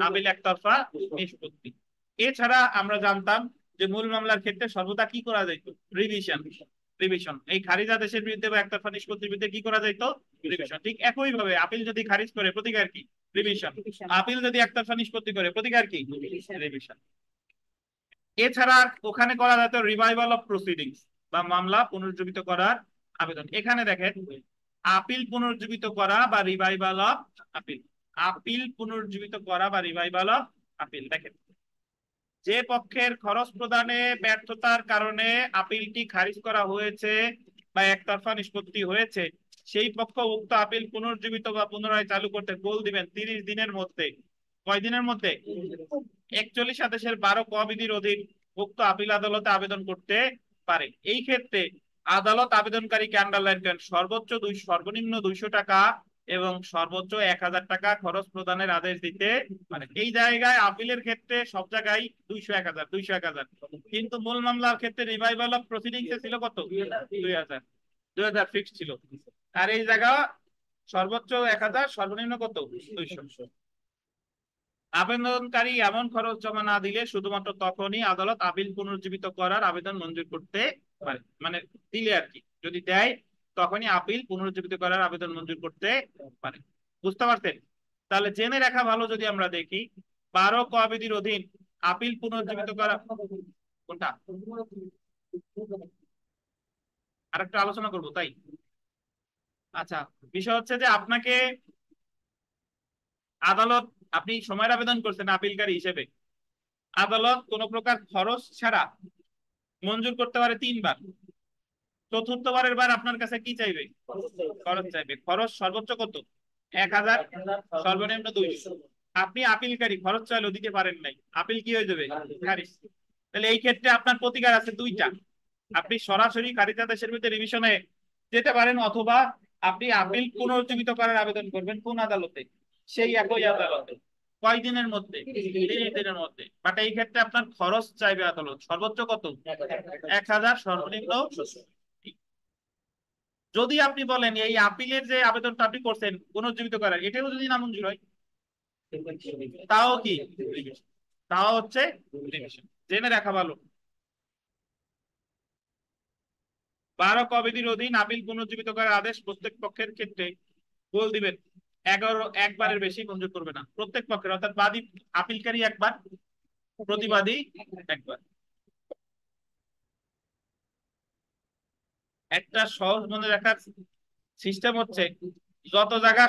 আপিল একতরফা নিষ্পত্তি। এছাড়া আমরা জানতাম যে মূল মামলার ক্ষেত্রে সর্বদা কি করা যেত, রিভিশন। রিভিশন এই খারিজ আদেশের বিরুদ্ধে বা একতরফা নিষ্পত্তির বিরুদ্ধে কি করা যেত, রিভিশন। ঠিক একই ভাবে আপিল যদি খারিজ করে প্রতিকার কি, রিভিশন। আপিল যদি একতরফা নিষ্পত্তি করে প্রতিকার কি, রিভিশন। এছাড়া ওখানে করা যেত রিভাইভাল অফ প্রসিডিংস বা মামলা পুনর্জীবিত করার আবেদন। এখানে দেখেন আপিল পুনর্জীবিত করা বা রিভাইভাল অফ আপিল। আপিল পুনর্জীবিত করা বা রিভাইভাল অফ আপিল। দেখেন যে পক্ষের খরচ প্রদানে ব্যর্থতার কারণে আপিলটি খারিজ করা হয়েছে বা একতরফা নিষ্পত্তি হয়েছে, সেই পক্ষ উক্ত আপিল পুনর্জীবিত বা পুনরায় চালু করতে গোল দিবেন 30 দিনের মধ্যে। কয় দিনের মধ্যে? 41 আদেশের 12 ক বিধির অধীন উক্ত আপিল আদালতে আবেদন করতে পারে। এই ক্ষেত্রে আদালত আবেদনকারীকে আন্ডারলাইন করেন সর্বনিম্ন 200 টাকা এবং সর্বোচ্চ 1000 টাকা খরচ প্রদানের আদেশ দিতে পারে। এই জায়গায় আপিলের ক্ষেত্রে সব জায়গায় 200 1000 200 1000, কিন্তু মূল মামলার ক্ষেত্রে রিভাইভাল অফ প্রসিডিংস ছিল কত, 2000 2000 ফিক্স ছিল। আর এই জায়গা সর্বোচ্চ 1000, সর্বনিম্ন কত, 200। আবেদনকারী এমন খরচ জমা না দিলে শুধুমাত্র তখনই আদালত আপিল পুনর্জীবিত করার আবেদন মঞ্জুর করতে পারে। মানে দিলে আর কি, যদি দেয় তখনই আপিল পুনর্জীবিত করার আবেদন মঞ্জুর করতে পারে। বুঝতে পারছেন? তাহলে জেনে রাখা ভালো, যদি আমরা দেখি 12 ক বিধির অধীন আপিল পুনর্জীবিত করা কোনটা, আরেকটা আলোচনা করব তাই। আচ্ছা, বিষয় হচ্ছে যে আপনাকে আদালত, আপনি সময়ের আবেদন করছেন আপিলকারী হিসেবে, আদালত কোন প্রকার খরচ ছাড়া মঞ্জুর করতে পারে 3 বার। চতুর্থবারের বার আপনার কাছে কি চাইবে, খরচ চাইবে। খরচ সর্বোচ্চ কত, 1000, সর্বনিম্ন 200। আপনি আপিলকারী, খরচ চাইলেও দিতে পারেন নাই, আপিল কি হয়ে যাবে, খারিজ। তাহলে এই ক্ষেত্রে আপনার প্রতিকার আছে দুইটা। আপনি সরাসরি খারিজাদেশের বিরুদ্ধে রিভিশনে যেতে পারেন, অথবা আপনি আপিল পুনর্জীবিত করার আবেদন করবেন কোন আদালতে, সেই একই আদালতে। কয়দিনের মধ্যে, 30 দিনের মধ্যে। বাট এই ক্ষেত্রে আপনার খরচ চাইবে আদালত সর্বোচ্চ কত, 1000, সর্বনিম্ন। যদি আপনি বলেন এই আপিলের যে আবেদনটা আপনি করছেন পুনর্জীবিত করার, এটাও যদি নামঞ্জুর হয়, তাও কি, তাও হচ্ছে রিভিশন। জেনে রাখা ভালো। 12 ক বিধির অধীন আপিল পুনর্জীবিত করার আদেশ প্রত্যেক পক্ষের ক্ষেত্রে গোল দিবেন 11, একবারের বেশি মঞ্জুর করবে না প্রত্যেক পক্ষের, অর্থাৎ বাদী আপিলকারী একবার, প্রতিবাদী একবার। একটা সহজ মনে রাখার সিস্টেম হচ্ছে, যত জায়গা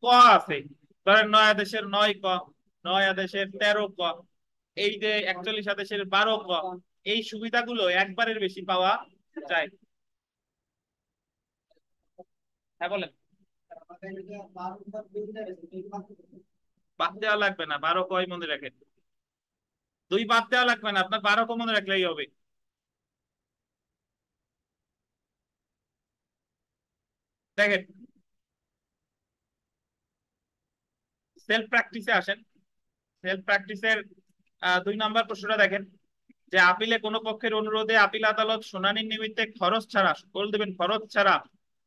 ক আছে, ধরেন 9 আদেশের 9 ক, 9 আদেশের 13 ক, এই যে 41 আদেশের 12 ক, এই সুবিধাগুলো একবারের বেশি পাওয়া যায়। হ্যাঁ বলেন। বাদ দেওয়া লাগবে না, 12 কই মনে রাখেন, 2 বাদ দেওয়া লাগবে না, আপনার 12 ক মনে রাখলেই হবে। দেখেন সেলফ প্র্যাকটিসে আসেন। সেলফ প্র্যাকটিসের 2 নম্বর প্রশ্নটা দেখেন যে আপিলে কোনো পক্ষের অনুরোধে আপিল আদালত শুনানির নিমিত্তে খরচ ছাড়া, বল দেবেন খরচ ছাড়া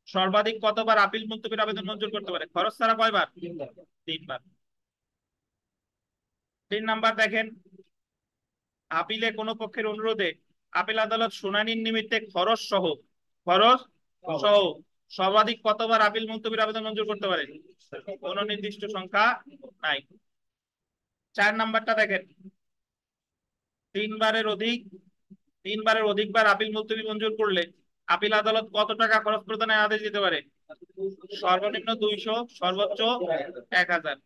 সর্বাধিক কতবার আপিল মুলতবির আবেদন মঞ্জুর করতে পারে, খরচ ছাড়া কয়বার, 3 বার। 3 নাম্বার দেখেন আপিলে কোনো পক্ষের অনুরোধে আপিল আদালত শুনানির নিমিত্তে খরচ সহ, খরচ সহ সর্বাধিক কতবার আপিল মুলতবির আবেদন মঞ্জুর করতে পারে, কোনো নির্দিষ্ট সংখ্যা নাই। 4 নাম্বারটা দেখেন 3 বারের অধিক তিনবারের অধিকবার আপিল মুলতবি মঞ্জুর করলে আপিল আদালত কত টাকা খরচ প্রদানের আদেশ দিতে পারে? সর্বনিম্ন 200, সর্বোচ্চ 1000।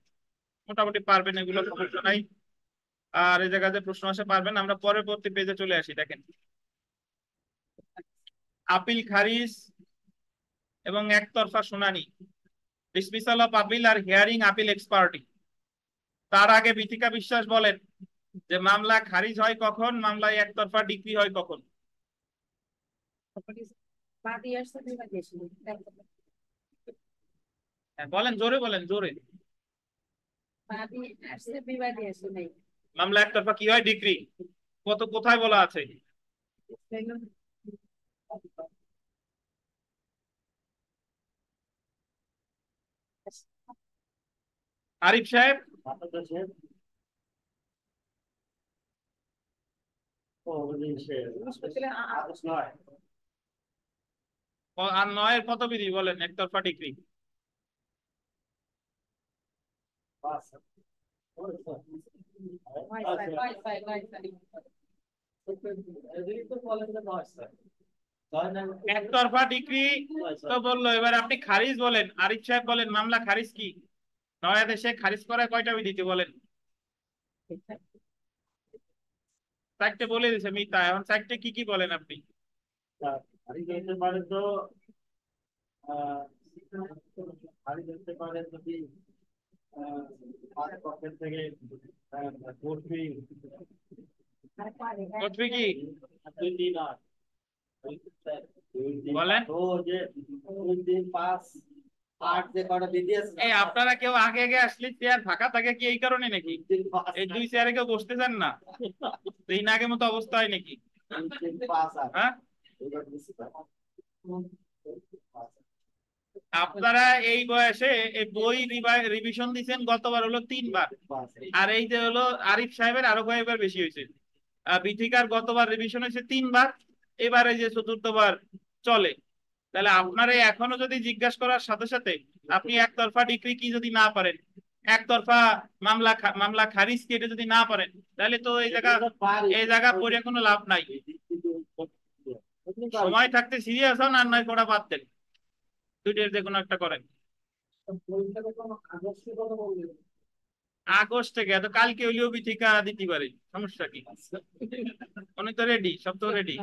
মোটামুটি পারবেন, এগুলো সমস্যা নাই। আর এই জায়গাতে প্রশ্ন আসে পারবেন। আমরা পরবর্তী পেজে চলে আসি। দেখেন, আপিল খারিজ এবং একতরফা শুনানি, ডিসমিসাল অফ আপিল আর হিয়ারিং আপিল এক্সপার্টি। তার আগে বিথিকা বিশ্বাস বলেন যে মামলা খারিজ হয় কখন, মামলায় একতরফা ডিক্রি হয় কখন? হ্যাঁ, বলেন, জোরে বলেন, জোরে। মামলা একতরফা কি হয়? ডিক্রি। কত, কোথায় বলা আছে? আরিফ সাহেব, আর নয়ের কত বিধি বলেন একতরফা ডিক্রি? একতরফা ডিক্রি তো বললো, এবার আপনি খারিজ বলেন। আরিফ সাহেব বলেন মামলা খারিজ কি? নয় আদেশে খারিজ করার কয়টা বিধিতে বলেন? চারটে বলে দিছে মিতা, এখন চারটে কি কি বলেন আপনি? করবে কি বলেন? এই আপনারা কেউ আগে আগে আসলে চেয়ার ফাঁকা থাকে কি এই কারণে নাকি? এই দুই চেয়ারে কেউ বসতে চান না? এই না আগের মতো অবস্থা হয় নাকি? হ্যাঁ, আপনারা এই বয়সে এই বই রিভিশন দিচ্ছেন গতবার হলো 3 বার। আর এই যে হলো আরিফ সাহেবের আরো কয়েকবার বেশি হয়েছে। বিথিকার গতবার রিভিশন হয়েছে 3 বার, এবারে যে চতুর্থবার চলে। তাহলে আপনারা এখনো যদি জিজ্ঞাসা করার সাথে সাথে আপনি একতরফা ডিক্রি কি যদি না পারেন, একতরফা মামলা খারিজ কি এটা যদি না পারেন, তাহলে তো এই জায়গা পড়ে কোনো লাভ নাই। সময় থাকতে সিরিয়াস হন, আর নয় পড়া বাদ দেন, দুইটার যে কোনো একটা করেন। আগস্ট থেকে এত কালকে হইলেও বিথিকা দিতে পারে, সমস্যা কি? উনি তো রেডি, সব তো রেডি।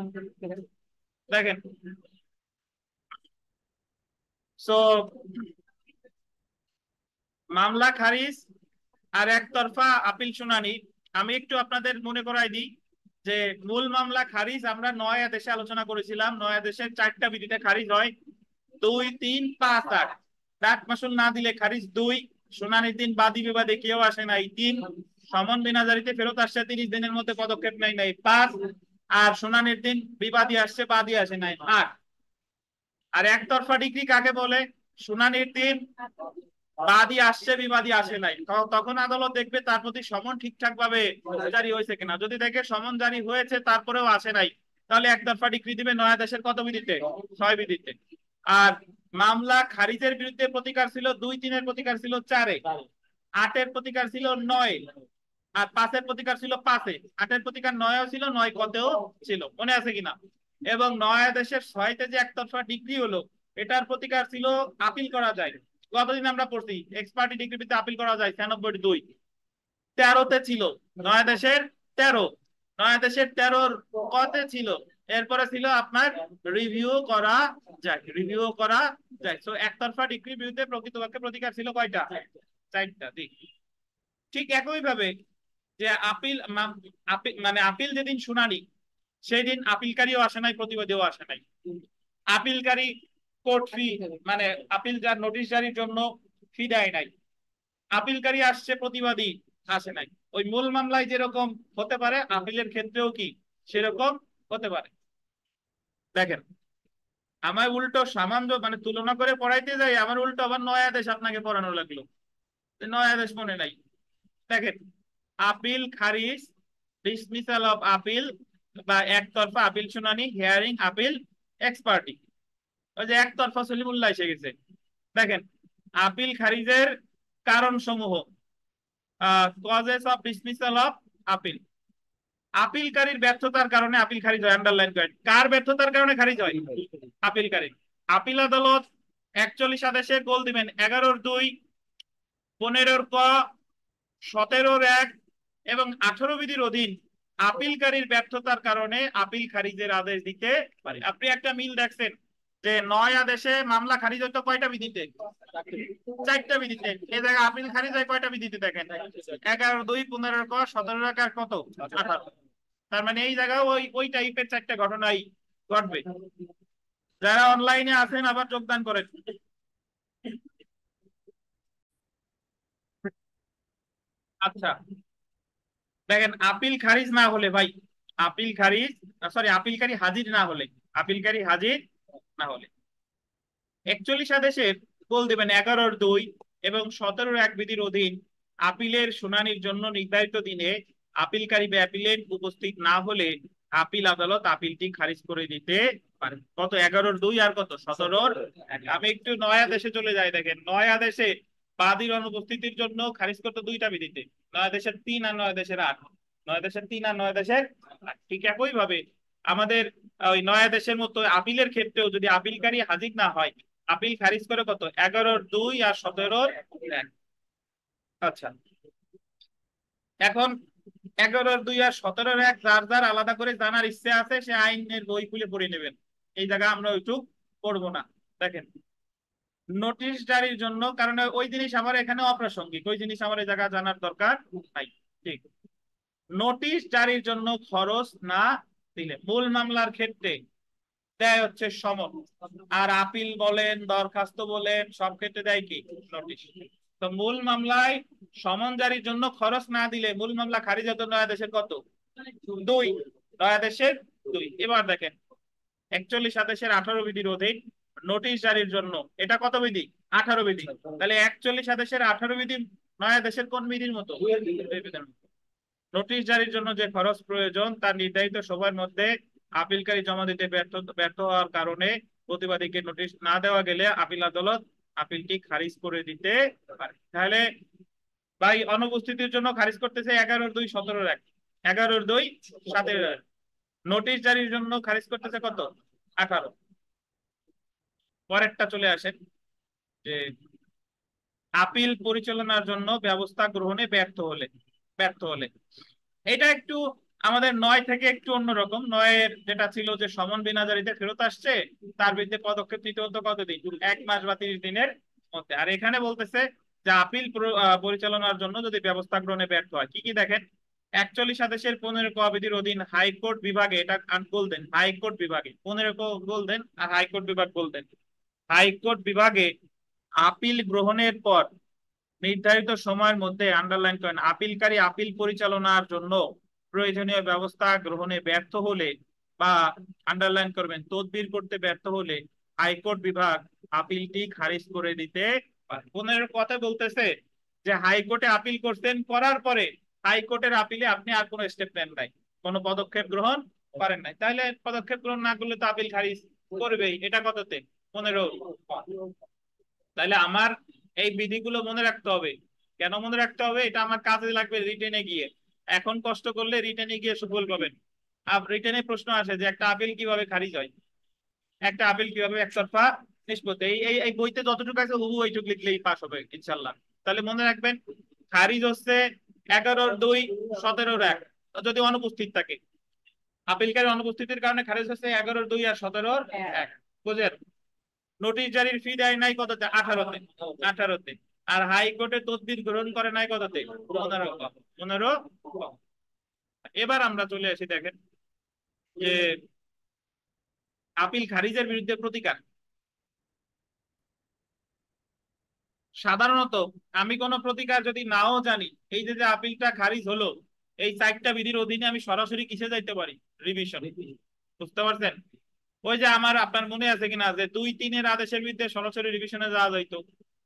দেখেন, সো মামলা খারিজ আর একতরফা আপিল শুনানি, আমি একটু আপনাদের মনে করাই দিই যে মূল মামলা খারিজ আমরা 9 আদেশে আলোচনা করেছিলাম। 9 আদেশের 4টা বিধিতে খারিজ হয়, 2, 3, 5, 8। ডাক মাসুল না দিলে খারিজ 2, শুনানির দিন বাদী বিবাদে কেউ আসে নাই 3, সমন বিনাজারিতে ফেরত আসছে 30 দিনের মধ্যে পদক্ষেপ নাই 5, আর শুনানির দিন বিবাদী আসছে বাদী আসে নাই 8। আর একতরফা ডিগ্রি কাকে বলে? শুনানির দিন বাদী আসছে বিবাদী আসে নাই, তখন আদালত দেখবে তার প্রতি সমন ঠিকঠাক ভাবে জারি হয়েছে কিনা। যদি দেখে সমন জারি হয়েছে তারপরেও আসে নাই, তাহলে একতরফা ডিগ্রি দিবে 9 আদেশের কত বিধিতে? 6 বিধিতে। আর মামলা খারিজের বিরুদ্ধে প্রতিকার ছিল 2, 3-এর প্রতিকার ছিল 4-এ, 8-এর প্রতিকার ছিল 9-এ, আর 5-এর প্রতিকার ছিল 5-এ, 8-এর প্রতিকার 9-এও ছিল, 9 কতেও ছিল, মনে আছে কিনা? এবং 9 আদেশের 6-তে যে একতরফা ডিগ্রি হলো, এটার প্রতিকার ছিল আপিল করা যায়। কতদিন আমরা পড়ছি এক্সপার্টি ডিগ্রিতে আপিল করা যায়? 96-2। 13-তে ছিল 9 আদেশের 13, 9 আদেশের 13-র কতে ছিল? এরপরে ছিল আপনার রিভিউ করা যায়, রিভিউ করা যায়। তো একতরফা ডিগ্রির বিরুদ্ধে প্রকৃতপক্ষে প্রতিকার ছিল কয়টা? 4টা দিক। ঠিক একই ভাবে যে মানে আপিল যেদিন শুনানি, সেই দিন আপিলকারীও আসে নাই, প্রতিবাদীও আসে নাই। আপিলকারী কোর্ট ফি, মানে আপিল যার নোটিশ জারির জন্য ফি দেয় নাই, আপিলকারী আসছে, প্রতিবাদী আসে নাই। ওই মূল মামলায় যেরকম হতে পারে আপিলের ক্ষেত্রেও কি সেরকম হতে পারে। দেখেন, আমার উল্টো সামান্য মানে তুলনা করে পড়াইতে যাই, আমার উল্টো আবার 9 আদেশ আপনাকে পড়ানো লাগলো, 9 আদেশ মনে নাই। দেখেন, আপিল খারিজ, ডিসমিসাল অফ আপিল বা একতরফা আপিল শুনানি, হিয়ারিং আপিল এক্সপার্টি। ওই যে একতরফা সলিমুল্লাহ এসে গেছে। দেখেন, আপিল খারিজের কারণ সমূহ, causes of dismissal of appeal. আপিলকারীর ব্যর্থতার কারণে আপিল খারিজ হয়, আন্ডারলাইন করেন। কার ব্যর্থতার কারণে খারিজ হয়? আপিলকারী। আপিল আদালত 41 আদেশে গোল দিবেন 11-2, 15-ক, 17-1 এবং 18 বিধির অধীন আপিলকারীর ব্যর্থতার কারণে আপিল খারিজের আদেশ দিতে পারে। আপনি একটা মিল দেখছেন যে 9 আদেশে মামলা খারিজ হতো কয়টা বিধিতে? 4টা বিধিতে। এই জায়গায় আপিল খারিজ হয় কয়টা বিধিতে দেখেন? 11-2, 15-ক, 17-1 আর কত? 18। তার মানে এই জায়গায় ওই ওই টাইপের 4টা ঘটনাই ঘটবে। যারা অনলাইনে আছেন আবার যোগদান করেন। আচ্ছা, দেখেন আপিল খারিজ না হলে ভাই, আপিল খারিজ, সরি, আপিলকারী হাজির না হলে, আপিলকারী হাজির না হলে 41 আদেশের গোল দেবেন 11-2 এবং 17-1 বিধির অধীন আপিলের শুনানির জন্য নির্ধারিত দিনে আপিলকারী বা অ্যাপিলেন্ট উপস্থিত না হলে আপিল আদালত আপিলটি খারিজ করে দিতে পারে। কত? 11-2 আর কত? 17-1। আমি একটু 9 আদেশে চলে যাই। দেখেন 9 আদেশে বাদীর অনুপস্থিতির জন্য খারিজ করতে 2টা বিধিতে, 9 আদেশের 3 আর 9 আদেশের 8। 9 আদেশের 3 আর 9 আদেশের 8। ঠিক একই ভাবে আমাদের ওই 9 আদেশের মতো আপিলের ক্ষেত্রেও যদি আপিলকারী হাজির না হয় আপিল খারিজ করে কত? 11-2 আর 17-1। আচ্ছা, এখন 11-2 আর 17-1 যার যার আলাদা করে জানার ইচ্ছে আছে সে আইনের বই খুলে পড়ে নেবেন। এই জায়গা আমরা ওইটুক পড়বো না। দেখেন নোটিশ জারির জন্য, কারণ ওই জিনিস আমার এখানে অপ্রাসঙ্গিক, ওই জিনিস আমার এই জায়গা জানার দরকার নাই। ঠিক, নোটিশ জারির জন্য খরচ না দিলে মূল মামলার ক্ষেত্রে দেয় হচ্ছে সমন, আর আপিল বলেন দরখাস্ত বলেন সব ক্ষেত্রে দেয় কি? নোটিশ। তো মূল মামলায় সমন জারির জন্য খরচ না দিলে মূল মামলা খারিজের জন্য আদেশের কত? 2। আদেশের 2। এবার দেখেন 41 আদেশের 18 বিধির অধীন নোটিশ জারির জন্য, এটা কত বিধি? 18 বিধি। তাহলে 41 আদেশের 18 বিধি 9 আদেশের কোন বিধির মতো? নোটিশ জারির জন্য যে খরচ প্রয়োজন তার নির্ধারিত সময়ের মধ্যে আপিলকারী জমা দিতে ব্যর্থ ব্যর্থ হওয়ার কারণে প্রতিবাদীকে নোটিশ না দেওয়া গেলে আপিল আদালত আপিলটি খারিজ করে দিতে পারে। তাহলে ভাই অনুপস্থিতির জন্য খারিজ করতেছে 11-2, 17-1। 11-2, 17-1। নোটিশ জারির জন্য খারিজ করতেছে কত? 18। পরেরটা চলে আসেন যে আপিল পরিচালনার জন্য ব্যবস্থা গ্রহণে ব্যর্থ হলে এটা একটু আমাদের 9 থেকে একটু অন্যরকম। 9-এর যেটা ছিল যে সমন বিনা জারিতে ফেরত আসছে তার বিরুদ্ধে পদক্ষেপ নিতে হতো কতদিন? 1 মাস বা 30 দিনের মধ্যে। আর এখানে বলতেছে যে আপিল পরিচালনার জন্য যদি ব্যবস্থা গ্রহণে ব্যর্থ হয় কি কি দেখেন 41 আদেশের 15 ক বিধির অধীন হাইকোর্ট বিভাগে, এটা বলতেন হাইকোর্ট বিভাগে 15 ক বলতেন আর হাইকোর্ট বিভাগ বলতেন। হাইকোর্ট বিভাগে আপিল গ্রহণের পর নির্ধারিত সময়ের মধ্যে, আন্ডারলাইন করেন, আপিলকারী আপিল পরিচালনার জন্য প্রয়োজনীয় ব্যবস্থা গ্রহণে ব্যর্থ হলে বা আন্ডারলাইন করবেন তদবির করতে ব্যর্থ হলে হাইকোর্ট বিভাগ আপিলটি খারিজ করে দিতে পারে। 15 কথা বলতেছে যে হাইকোর্টে আপিল করছেন, করার পরে হাইকোর্টের আপিলে আপনি আর কোনো স্টেপ নেন নাই, কোনো পদক্ষেপ গ্রহণ করেন নাই, তাহলে পদক্ষেপ গ্রহণ না করলে তো আপিল খারিজ করবেই। এটা কততে? 15। তাহলে আমার এই বিধিগুলো মনে রাখতে হবে। কেন মনে রাখতে হবে? এটা আমার কাজে লাগবে রিটেনে গিয়ে। এখন কষ্ট করলে রিটেনে গিয়ে সুফল পাবেন। রিটেনে প্রশ্ন আসে যে একটা আপিল কিভাবে খারিজ হয়, একটা আপিল কিভাবে একতরফা নিষ্পত্তি। এই এই এই বইতে যতটুকু আছে হুবহু এইটুকু লিখলেই পাস হবে ইনশাল্লাহ। তাহলে মনে রাখবেন খারিজ হচ্ছে 11-2, 17-1 যদি অনুপস্থিত থাকে। আপিলকারী অনুপস্থিতির কারণে খারিজ হচ্ছে 11-2 আর 17-1। বুঝেন? নোটিশ জারির ফি দেয় নাই কততে? 18-তে। 18-তে। আর হাইকোর্টে তদবির গ্রহণ করে নাই কততে? 15। এবার আমরা চলে আসি, দেখেন যে আপিল খারিজের বিরুদ্ধে প্রতিকার। সাধারণত আমি কোনো প্রতিকার যদি নাও জানি, এই যে যে আপিলটা খারিজ হলো এই 4টা বিধির অধীনে আমি সরাসরি কিসে যাইতে পারি? রিভিশন। বুঝতে পারছেন? ওই যে আমার, আপনার মনে আছে কিনা যে 2-3-এর আদেশের বিরুদ্ধে সরাসরি রিভিশনে যাওয়া যাইতো,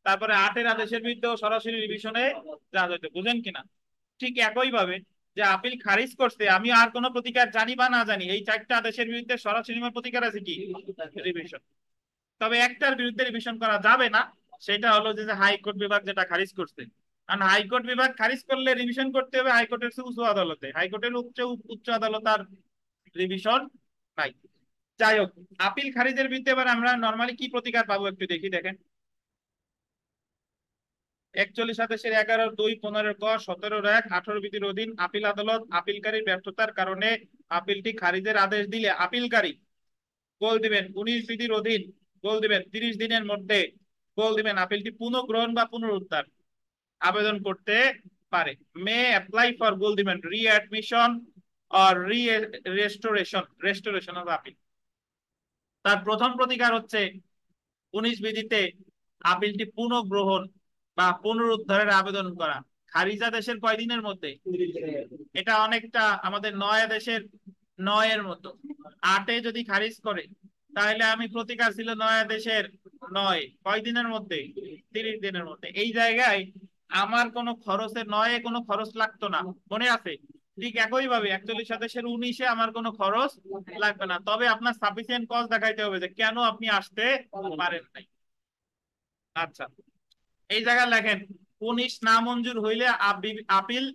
তারপরে 8-এর আদেশের বিরুদ্ধেও সরাসরি রিভিশনে যাওয়া যাইতো। বুঝেন কিনা? ঠিক একই ভাবে যে আপিল খারিজ করছে, আমি আর কোনো প্রতিকার জানি বা না জানি, এই 4টা আদেশের বিরুদ্ধে সরাসরি আমার প্রতিকার আছে কি? রিভিশন। তবে একটার বিরুদ্ধে রিভিশন করা যাবে না, সেটা হলো যে হাইকোর্ট বিভাগ যেটা খারিজ করছে। কারণ হাইকোর্ট বিভাগ খারিজ করলে রিভিশন করতে হবে হাইকোর্টের চেয়ে উচ্চ আদালতে, হাইকোর্টের উচ্চ আদালত আর রিভিশন নাই। যাই হোক, আপিল খারিজের বিরুদ্ধে এবার আমরা নর্মালি কি প্রতিকার পাবো একটু দেখি। দেখেন 41-11-2-15-ক 17-1 বিধির অধীন আপিল আদালত আপিলকারীর ব্যর্থতার কারণে আপিলটি খারিজের আদেশ দিলে আপিলকারী গোল দিবেন 19 বিধির অধীন গোল দিবেন 30 দিনের মধ্যে গোল দিবেন আপিলটি পুনঃগ্রহণ বা পুনরুদ্ধার আবেদন করতে পারে। মে অ্যাপ্লাই ফর গোল দিবেন readmission or restoration of appeal. তার প্রথম প্রতিকার হচ্ছে 19 বিধিতে আপিলটি পুনঃগ্রহণ বা পুনরুদ্ধারের আবেদন করা খারিজাদেশের কয়দিনের মধ্যে। এটা অনেকটা আমাদের নয় আদেশের 9-এর মতো। 8-এ যদি খারিজ করে তাহলে আমি প্রতিকার ছিল নয় আদেশের 9 কয়দিনের মধ্যে, 30 দিনের মধ্যে। এই জায়গায় আমার কোনো খরচের 9-এ কোনো খরচ লাগতো না, মনে আছে। ঠিক একই ভাবে 41-19-এ আমার কোনো খরচ লাগবে না, তবে আপনার সাফিসিয়েন্ট কজ দেখাইতে হবে যে কেন আপনি আসতে পারেন নাই। আচ্ছা, এই জায়গায় লেখেন 19 না মঞ্জুর হইলে আপিল,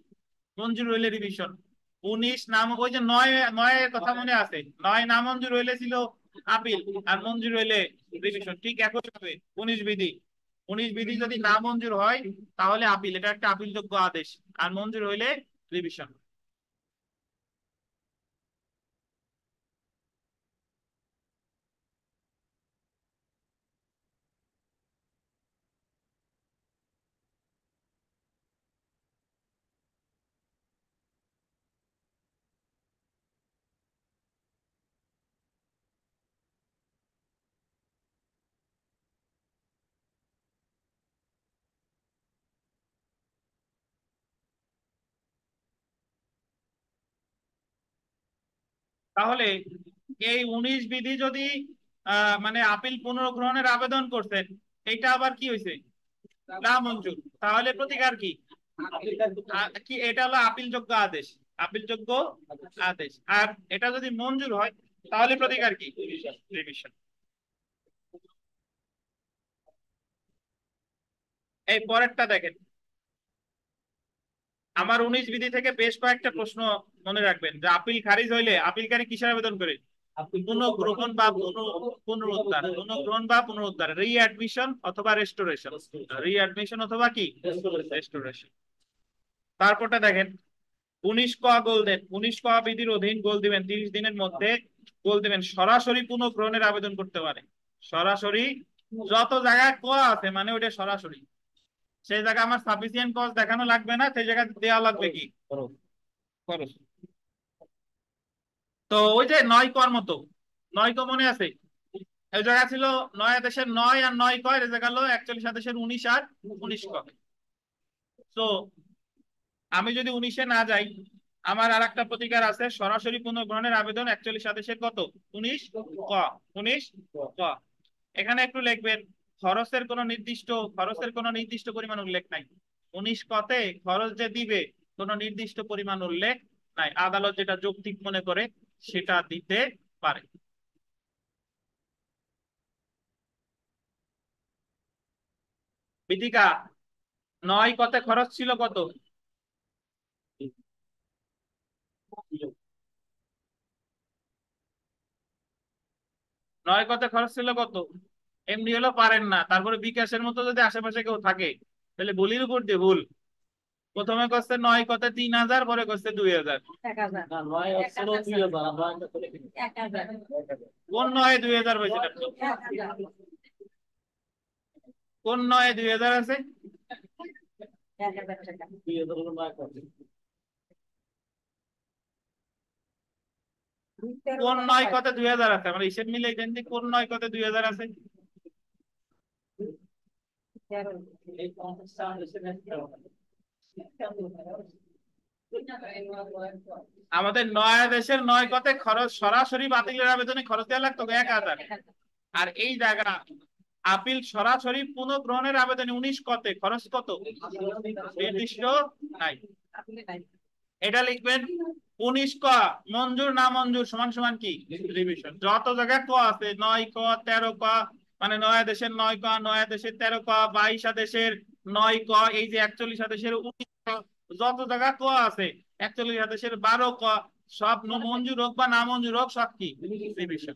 মঞ্জুর হইলে রিভিশন। 19 নাম ওই যে 9-এর কথা মনে আছে, 9 না মঞ্জুর হইলে ছিল আপিল আর মঞ্জুর হইলে রিভিশন। ঠিক একই ভাবে 19 বিধি, 19 বিধি যদি না মঞ্জুর হয় তাহলে আপিল, এটা একটা আপিলযোগ্য আদেশ, আর মঞ্জুর হইলে রিভিশন। তাহলে এই 19 বিধি যদি মানে আপিল পুনর্গ্রহণের আবেদন করছেন, এটা আবার কি হয়েছে, না মঞ্জুর, তাহলে প্রতিকার কি, কি এটা হলো আপিলযোগ্য আদেশ, আপিলযোগ্য আদেশ। আর এটা যদি মঞ্জুর হয় তাহলে প্রতিকার কি, রিভিশন। এই পরেরটা দেখেন, আমার 19 বিধি থেকে বেশ কয়েকটা প্রশ্ন মনে রাখবেন। যে আপিল খারিজ হইলে আপিলকারী কিসের আবেদন করে, পুনঃগ্রহণ বা পুনরুদ্ধার, পুনঃগ্রহণ বা পুনরুদ্ধার, রিঅ্যাডমিশন অথবা রেস্টোরেশন, রিঅ্যাডমিশন অথবা কি রেস্টোরেশন। তারপরটা দেখেন 19 ক গোল দেন, 19 ক বিধির অধীন গোল দিবেন 30 দিনের মধ্যে গোল দিবেন সরাসরি পুনঃগ্রহণের আবেদন করতে পারে। সরাসরি, যত জায়গায় ক আছে মানে ওইটা সরাসরি, সেই জায়গায় আমার সাফিসিয়েন্ট কজ দেখানো লাগবে না, সেই জায়গায় দেওয়া লাগবে কি, খরচ। তো ওই যে 9 কর মতো, 9 ক মনে আছে, এই জায়গা ছিল 9 আদেশের 9 আর 9 ক, এই জায়গা হলো 41 আদেশের 19 আর 19 ক। তো আমি যদি 19-এ না যাই, আমার আর একটা প্রতিকার আছে সরাসরি পুনঃগ্রহণের আবেদন 41 আদেশের কত, 19 ক, 19 ক। এখানে একটু লিখবেন খরচের কোনো নির্দিষ্ট পরিমাণ উল্লেখ নাই। 19 কতে খরচ যে দিবে কোনো নির্দিষ্ট পরিমাণ উল্লেখ নাই, আদালত যেটা যৌক্তিক মনে করে সেটা দিতে পারে। বিদিকা 9 কতে খরচ ছিল কত, 9 কতে খরচ ছিল কত, এমনি হলো পারেন না, তারপরে বিকাশের মতো যদি আশেপাশে কেউ থাকে তাহলে ভুলির উপর দিয়ে ভুল। প্রথমে করছে 9 কতে 3,000, পরে করছে 2,000। কোন 9-এ 2,000 হয়েছে, কোন 9-এ 2,000 আছে, কোন 9 কতে 2,000 আছে, আমরা হিসেব মিলে দেন যে কোন 9 কতে 2,000 আছে। আমাদের 9 আদেশের 9 কতে খরচ সরাসরি বাতিলের আবেদনে খরচ দেওয়া লাগতো 1,000, আর এই জায়গা আপিল সরাসরি পুনঃগ্রহণের আবেদনে 19 কতে খরচ কত নির্দিষ্ট নাই। এটা লিখবেন 19 ক মঞ্জুর না মঞ্জুর সমান সমান কি রিভিশন। যত জায়গায় ক আছে 9 ক, 13 ক, মানে 9 আদেশের 9 ক, 9 আদেশের 13 ক, 22 আদেশের 9 ক, এই যে 41 আদেশের 19 ক, যত জায়গা ক আছে 41 আদেশের 12 ক, সব মঞ্জুর হোক বা না মঞ্জুর হোক সব কি রিভিশন।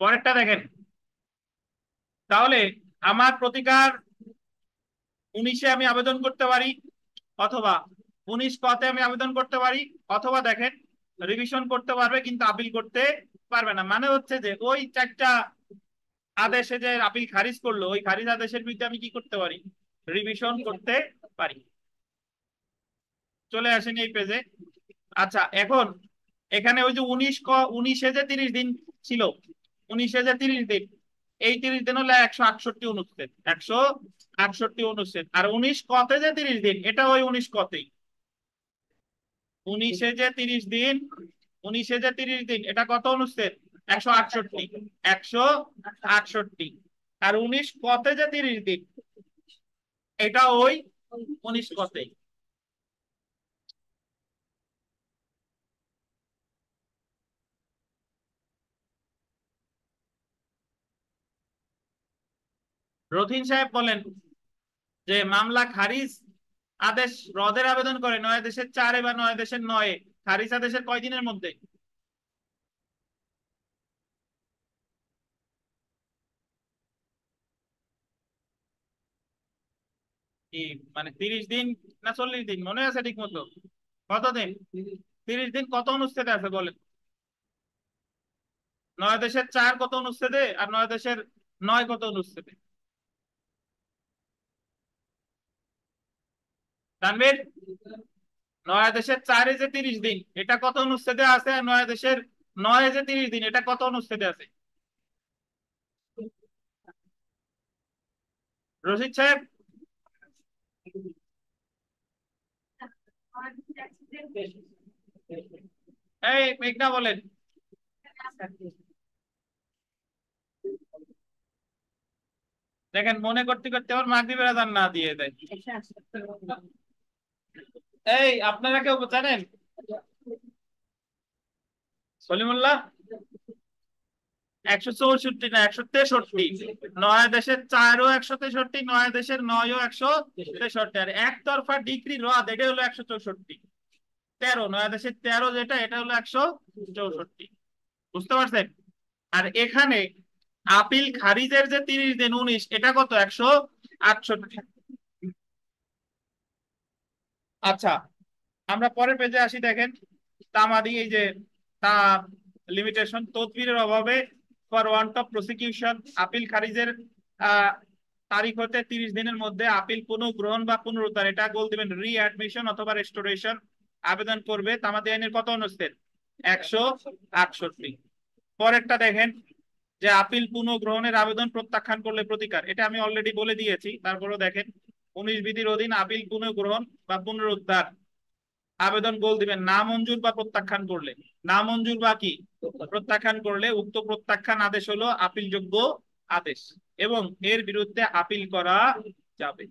পরেরটা দেখেন, তাহলে আমার প্রতিকার 19-এ আমি আবেদন করতে পারি, অথবা 19 কতে আমি আবেদন করতে পারি, অথবা দেখেন রিভিশন করতে পারবে কিন্তু আপিল করতে পারবে না। মানে হচ্ছে যে ওই 4টা আদেশে যে আপিল খারিজ করলো, ওই খারিজ আদেশের বিরুদ্ধে আমি কি করতে পারি, রিভিশন করতে পারি। চলে আসেন এই পেজে। আচ্ছা, এখন এখানে ওই যে 19 এ যে 30 দিন ছিল, 19-এ যে 30 দিন, এই 30 দিন হলো 168 অনুচ্ছেদ, 168 অনুচ্ছেদ। আর 19 কতে যে 30 দিন, এটা ওই 19 কতেই। 19-এ যে 30 দিন, 19-এ যে 30 দিন, এটা কত অনুচ্ছেদ, 168, 168। আর 19 কতে যে 30 দিন, এটা ওই 19 কতেই। রথীন সাহেব বলেন যে মামলা খারিজ আদেশ রদের আবেদন করে 9 দেশের 4-এ বা 9 দেশের 9-এ, খারিজ আদেশের কয়দিনের মধ্যে? কি মানে 30 দিন না 40 দিন, মনে আছে ঠিক মতো? কতদিন? 30 দিন কত অনুচ্ছেদে আছে বলেন? 9 দেশের 4 কত অনুচ্ছেদে, আর 9 দেশের 9 কত অনুচ্ছেদে? তানভীর, 9 দেশের 4-এ যে 30 দিন, এটা কত অনুচ্ছেদে আছে? আর 9 দেশের 9-এ যে 30 দিন, এটা কত অনুচ্ছেদে আছে? রশিদ সাহেব, এই মেঘনা বলেন। দেখেন মনে করতে করতে আবার মাগরিবের আজান না দিয়ে দেয়। এই আপনারা কেউ জানেন সলিমুল্লাহ? 164 না 163। 9 দেশের 4-ও 163, 9 দেশের 9-ও 163, আর একতরফা ডিগ্রি রদ এটা হলো 164। 13, 9 দেশের 13 যেটা, এটা হলো 164। বুঝতে পারছেন? আর এখানে আপিল খারিজের যে 30 দিন, 19, এটা কত, 168। আচ্ছা, আমরা পরের পেজে আসি। দেখেন তামাদি, এই যে তা লিমিটেশন, তদবিরের অভাবে for want of prosecution, appeal খারিজের আহ, তারিখ হতে 30 দিনের মধ্যে আপিল পুনঃগ্রহণ বা পুনরুদ্ধার, এটা গোল দিবেন রিঅ্যাডমিশন অথবা রেস্টোরেশন, আবেদন করবে। তামাদি আইনের কত অনুচ্ছেদ, 168। পরেরটা দেখেন যে আপিল পুনঃগ্রহণের আবেদন প্রত্যাখ্যান করলে প্রতিকার, এটা আমি অলরেডি বলে দিয়েছি, তারপরেও দেখেন 19 বিধির অধীন আপিল পুনঃগ্রহণ বা পুনরুদ্ধার আবেদন গোল দিবেন না মঞ্জুর বা প্রত্যাখ্যান করলে। না মঞ্জুর বা কি প্রত্যাখ্যান করলে উক্ত প্রত্যাখ্যান আদেশ হলো আপিলযোগ্য আদেশ এবং এর বিরুদ্ধে আপিল করা যাবে।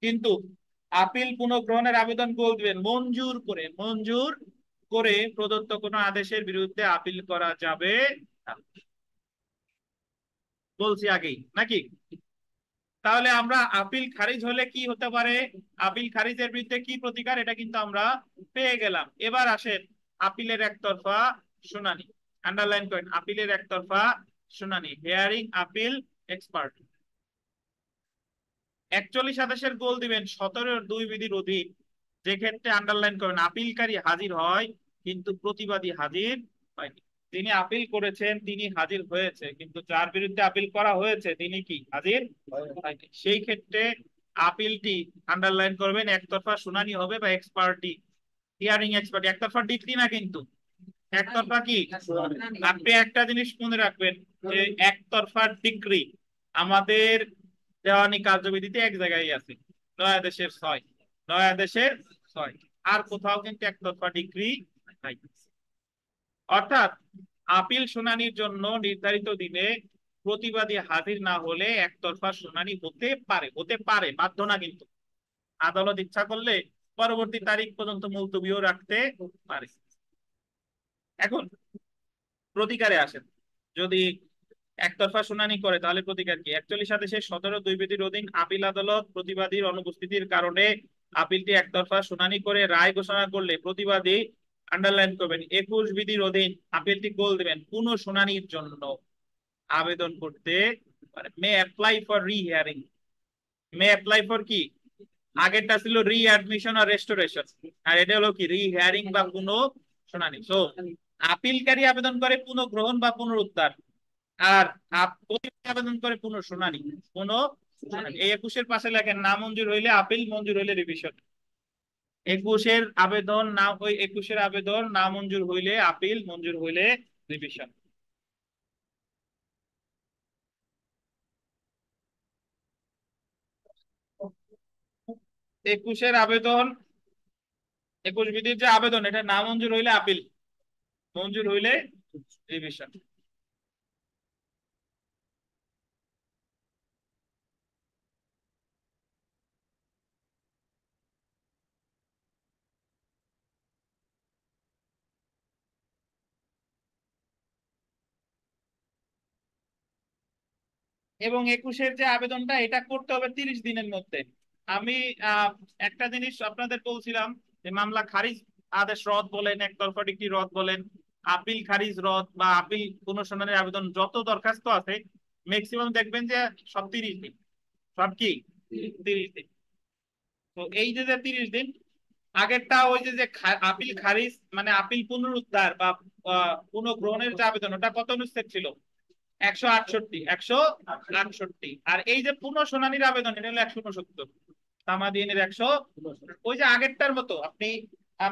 কিন্তু আপিল পুনঃগ্রহণের আবেদন গোল দিবেন মঞ্জুর করে, মঞ্জুর করে প্রদত্ত কোনো আদেশের বিরুদ্ধে আপিল করা যাবে না। বলছি আগেই নাকি? তাহলে আমরা আপিল খারিজ হলে কি হতে পারে, আপিল খারিজের বিরুদ্ধে কি প্রতিকার, এটা কিন্তু আমরা পেয়ে গেলাম। এবার আসেন আপিলের একতরফা শুনানি। আন্ডারলাইন করেন আপিলের একতরফা শুনানি, হিয়ারিং আপিল এক্সপার্ট। 41 আদেশের গোল দিবেন 17-2 বিধির অধীন, যে ক্ষেত্রে আন্ডারলাইন করেন আপিলকারী হাজির হয় কিন্তু প্রতিবাদী হাজির হয়নি। তিনি আপিল করেছেন, তিনি হাজির হয়েছে, কিন্তু যার বিরুদ্ধে আপিল করা হয়েছে তিনি কি হাজির হয়নি। সেই ক্ষেত্রে আপিলটি আন্ডারলাইন করবেন একতরফা শুনানি হবে বা এক্সপার্টি, হিয়ারিং এক্সপার্টি, একতরফা ডিক্রি না কিন্তু, একতরফা কি। আপনি একটা জিনিস মনে রাখবেন যে একতরফা ডিক্রি আমাদের দেওয়ানি কার্যবিধিতে এক জায়গায় আছে, 9 দেশের 6, 9 দেশের 6, আর কোথাও কিন্তু একতরফা ডিক্রি নাই। অর্থাৎ আপিল শুনানির জন্য নির্ধারিত দিনে প্রতিবাদী হাজির না হলে একতরফা শুনানি হতে পারে, বাধ্য না কিন্তু। আদালত ইচ্ছা করলে পরবর্তী তারিখ পর্যন্ত মুলতবিও রাখতে পারে। এখন প্রতিকারে আসেন, যদি একতরফা শুনানি করে তাহলে প্রতিকার কি? 41 2 অধীন আপিল আদালত প্রতিবাদীর অনুপস্থিতির কারণে আপিলটি একতরফা শুনানি করে রায় ঘোষণা করলে প্রতিবাদী, আন্ডারলাইন করবেন, 21 অধীন আপিলটি গোল দেবেন, পুনঃ শুনানির জন্য আবেদন করতে পারে। May apply for rehearing. May apply for কি? আগেরটা ছিল রিঅ্যাডমিশন আর রেস্টোরেশন, আর এটা হলো কি? রিহিয়ারিং বা পুনঃ শুনানি। সো আপিলকারী আবেদন করে পুনঃগ্রহণ বা পুনরুদ্ধার, আর প্রতিবাদী আবেদন করে পুনঃ শুনানি। পুনঃ শুনানি এই 21-এর পাশে লেখেন, না মঞ্জুর হইলে আপিল, মঞ্জুর হইলে রিভিশন। 21-এর আবেদন না মঞ্জুর হইলে আপিল, মঞ্জুর হইলে রিভিশন। 21-এর আবেদন, 21 যে আবেদন, এটা না মঞ্জুর হইলে আপিল, মঞ্জুর হইলে রিভিশন। এবং 21-এর যে আবেদনটা, এটা করতে হবে 30 দিনের মধ্যে। আমি একটা জিনিস আপনাদের বলছিলাম, যে মামলা খারিজ আদেশ রদ বলেন, একতরফা ডিক্রি রদ বলেন, আপিল খারিজ রদ বা আপিল পুনঃশুনানির আবেদন, যত দরখাস্ত আছে ম্যাক্সিমাম দেখবেন যে সব 30 দিন। সব কি 30 দিন? তো এই যে 30 দিন, আগেরটা ওই যে আপিল খারিজ মানে আপিল পুনরুদ্ধার বা পুনঃগ্রহণের যে আবেদন, ওটা কত অনুচ্ছেদ ছিল? 168, 168। আর এই যে পুনঃ শুনানির আবেদন, এটা হলো 169। তামাদিনের 100। ওই যে আগেরটার মতো আপনি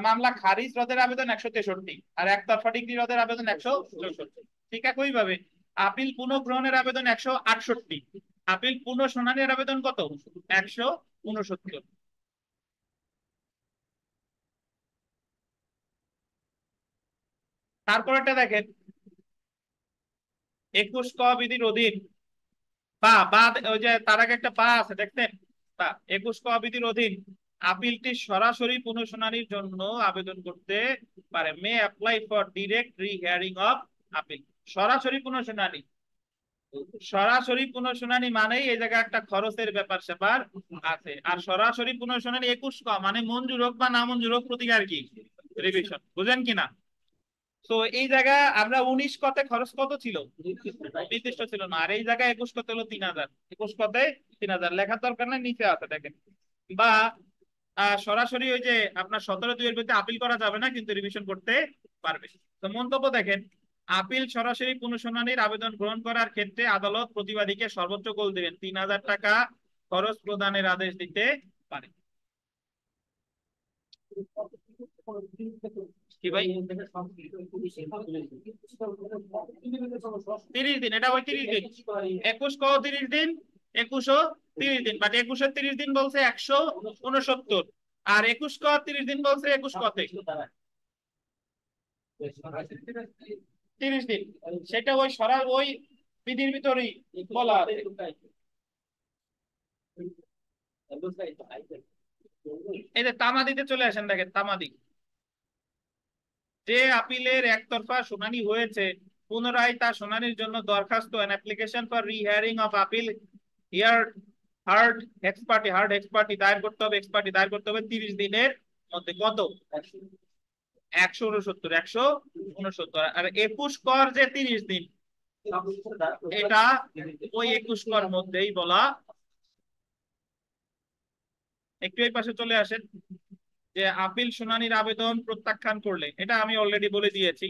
মামলা খারিজ রদের আবেদন 163, আর একতরফা ডিগ্রি রদের আবেদন 164। ঠিক একই ভাবে আপিল পুনঃগ্রহণের আবেদন 168, আপিল পুনঃ শুনানির আবেদন কত? 169। তারপরটা দেখেন, 21 ক বিধির অধীন বা ওই যে তার আগে একটা আছে দেখতেন, বা 21 ক বিধির অধীন আপিলটি সরাসরি পুনঃশুনানির জন্য আবেদন করতে পারে। May apply for direct rehearing of appeal. সরাসরি পুনঃশুনানি, সরাসরি পুনঃশুনানি মানেই এই জায়গায় একটা খরচের ব্যাপার স্যাপার আছে। আর সরাসরি পুনঃশুনানি 21 ক মানে মঞ্জুর হোক বা না মঞ্জুর হোক, প্রতিকার কি? রিভিশন। বুঝেন কিনা? তো এই জায়গা আমরা 19 কতে খরচ কত ছিল? নির্দিষ্ট ছিল না। আর এই জায়গায় 21 কত হলো? 3000। 21 কতে 3000 লেখার দরকার নাই, নিচে আছে দেখেন। বা সরাসরি ওই যে আপনার 17-2 এর বিরুদ্ধে আপিল করা যাবে না, কিন্তু রিভিশন করতে পারবে। তো মন্তব্য দেখেন, আপিল সরাসরি পুনঃশুনানির আবেদন গ্রহণ করার ক্ষেত্রে আদালত প্রতিবাদীকে সর্বোচ্চ গোল দিবেন 3000 টাকা খরচ প্রদানের আদেশ দিতে পারে। কি ভাই? 30 দিন, এটা ওই 30 দিন। 21 ক 30 দিন, 21ও 30 দিন, বাট 21-এর 30 দিন বলছে 169, আর 21 ক 30 দিন বলছে 21 কতে 30 দিন। সেটা ওই বিধির ভিতরেই বলা আছে। এই যে তামাদিতে চলে আসেন, দেখেন তামাদি, যে আপিলের একতরফা শুনানি হয়েছে, পুনরায় তা শুনানির জন্য দরখাস্ত an application for rehearing of appeal hear heard ex parte দায়ের করতে হবে, এক্সপার্টি দায়ের করতে হবে 30 দিনের মধ্যে। কত? 169। 169। আর 21 কর যে 30 দিন, এটা ওই 21 কর মধ্যেই বলা। একটু এই পাশে চলে আসেন, যে আপিল শুনানির আবেদন প্রত্যাখ্যান করলে, এটা আমি অলরেডি বলে দিয়েছি,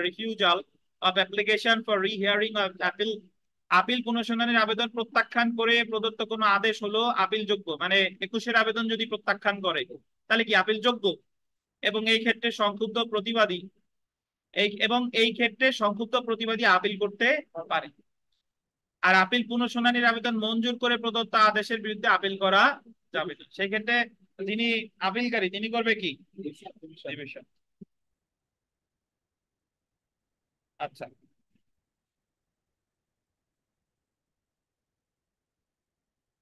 refusal of application for rehearing of appeal. Appeal পুনঃশুনানির আবেদন প্রত্যাখ্যান করে প্রদত্ত কোনো আদেশ হলো আপিল যোগ্য। মানে 21-এর আবেদন যদি প্রত্যাখ্যান করে তাহলে কি আপিল যোগ্য? এবং এই ক্ষেত্রে সংক্ষুব্ধ প্রতিবাদী আপিল করতে পারে। আর আপিল পুনঃশুনানির আবেদন মঞ্জুর করে প্রদত্ত আদেশের বিরুদ্ধে আপিল করা যাবে না। সেই ক্ষেত্রে যিনি আপিলকারী, তিনি করবে কি? রিভিশন। আচ্ছা,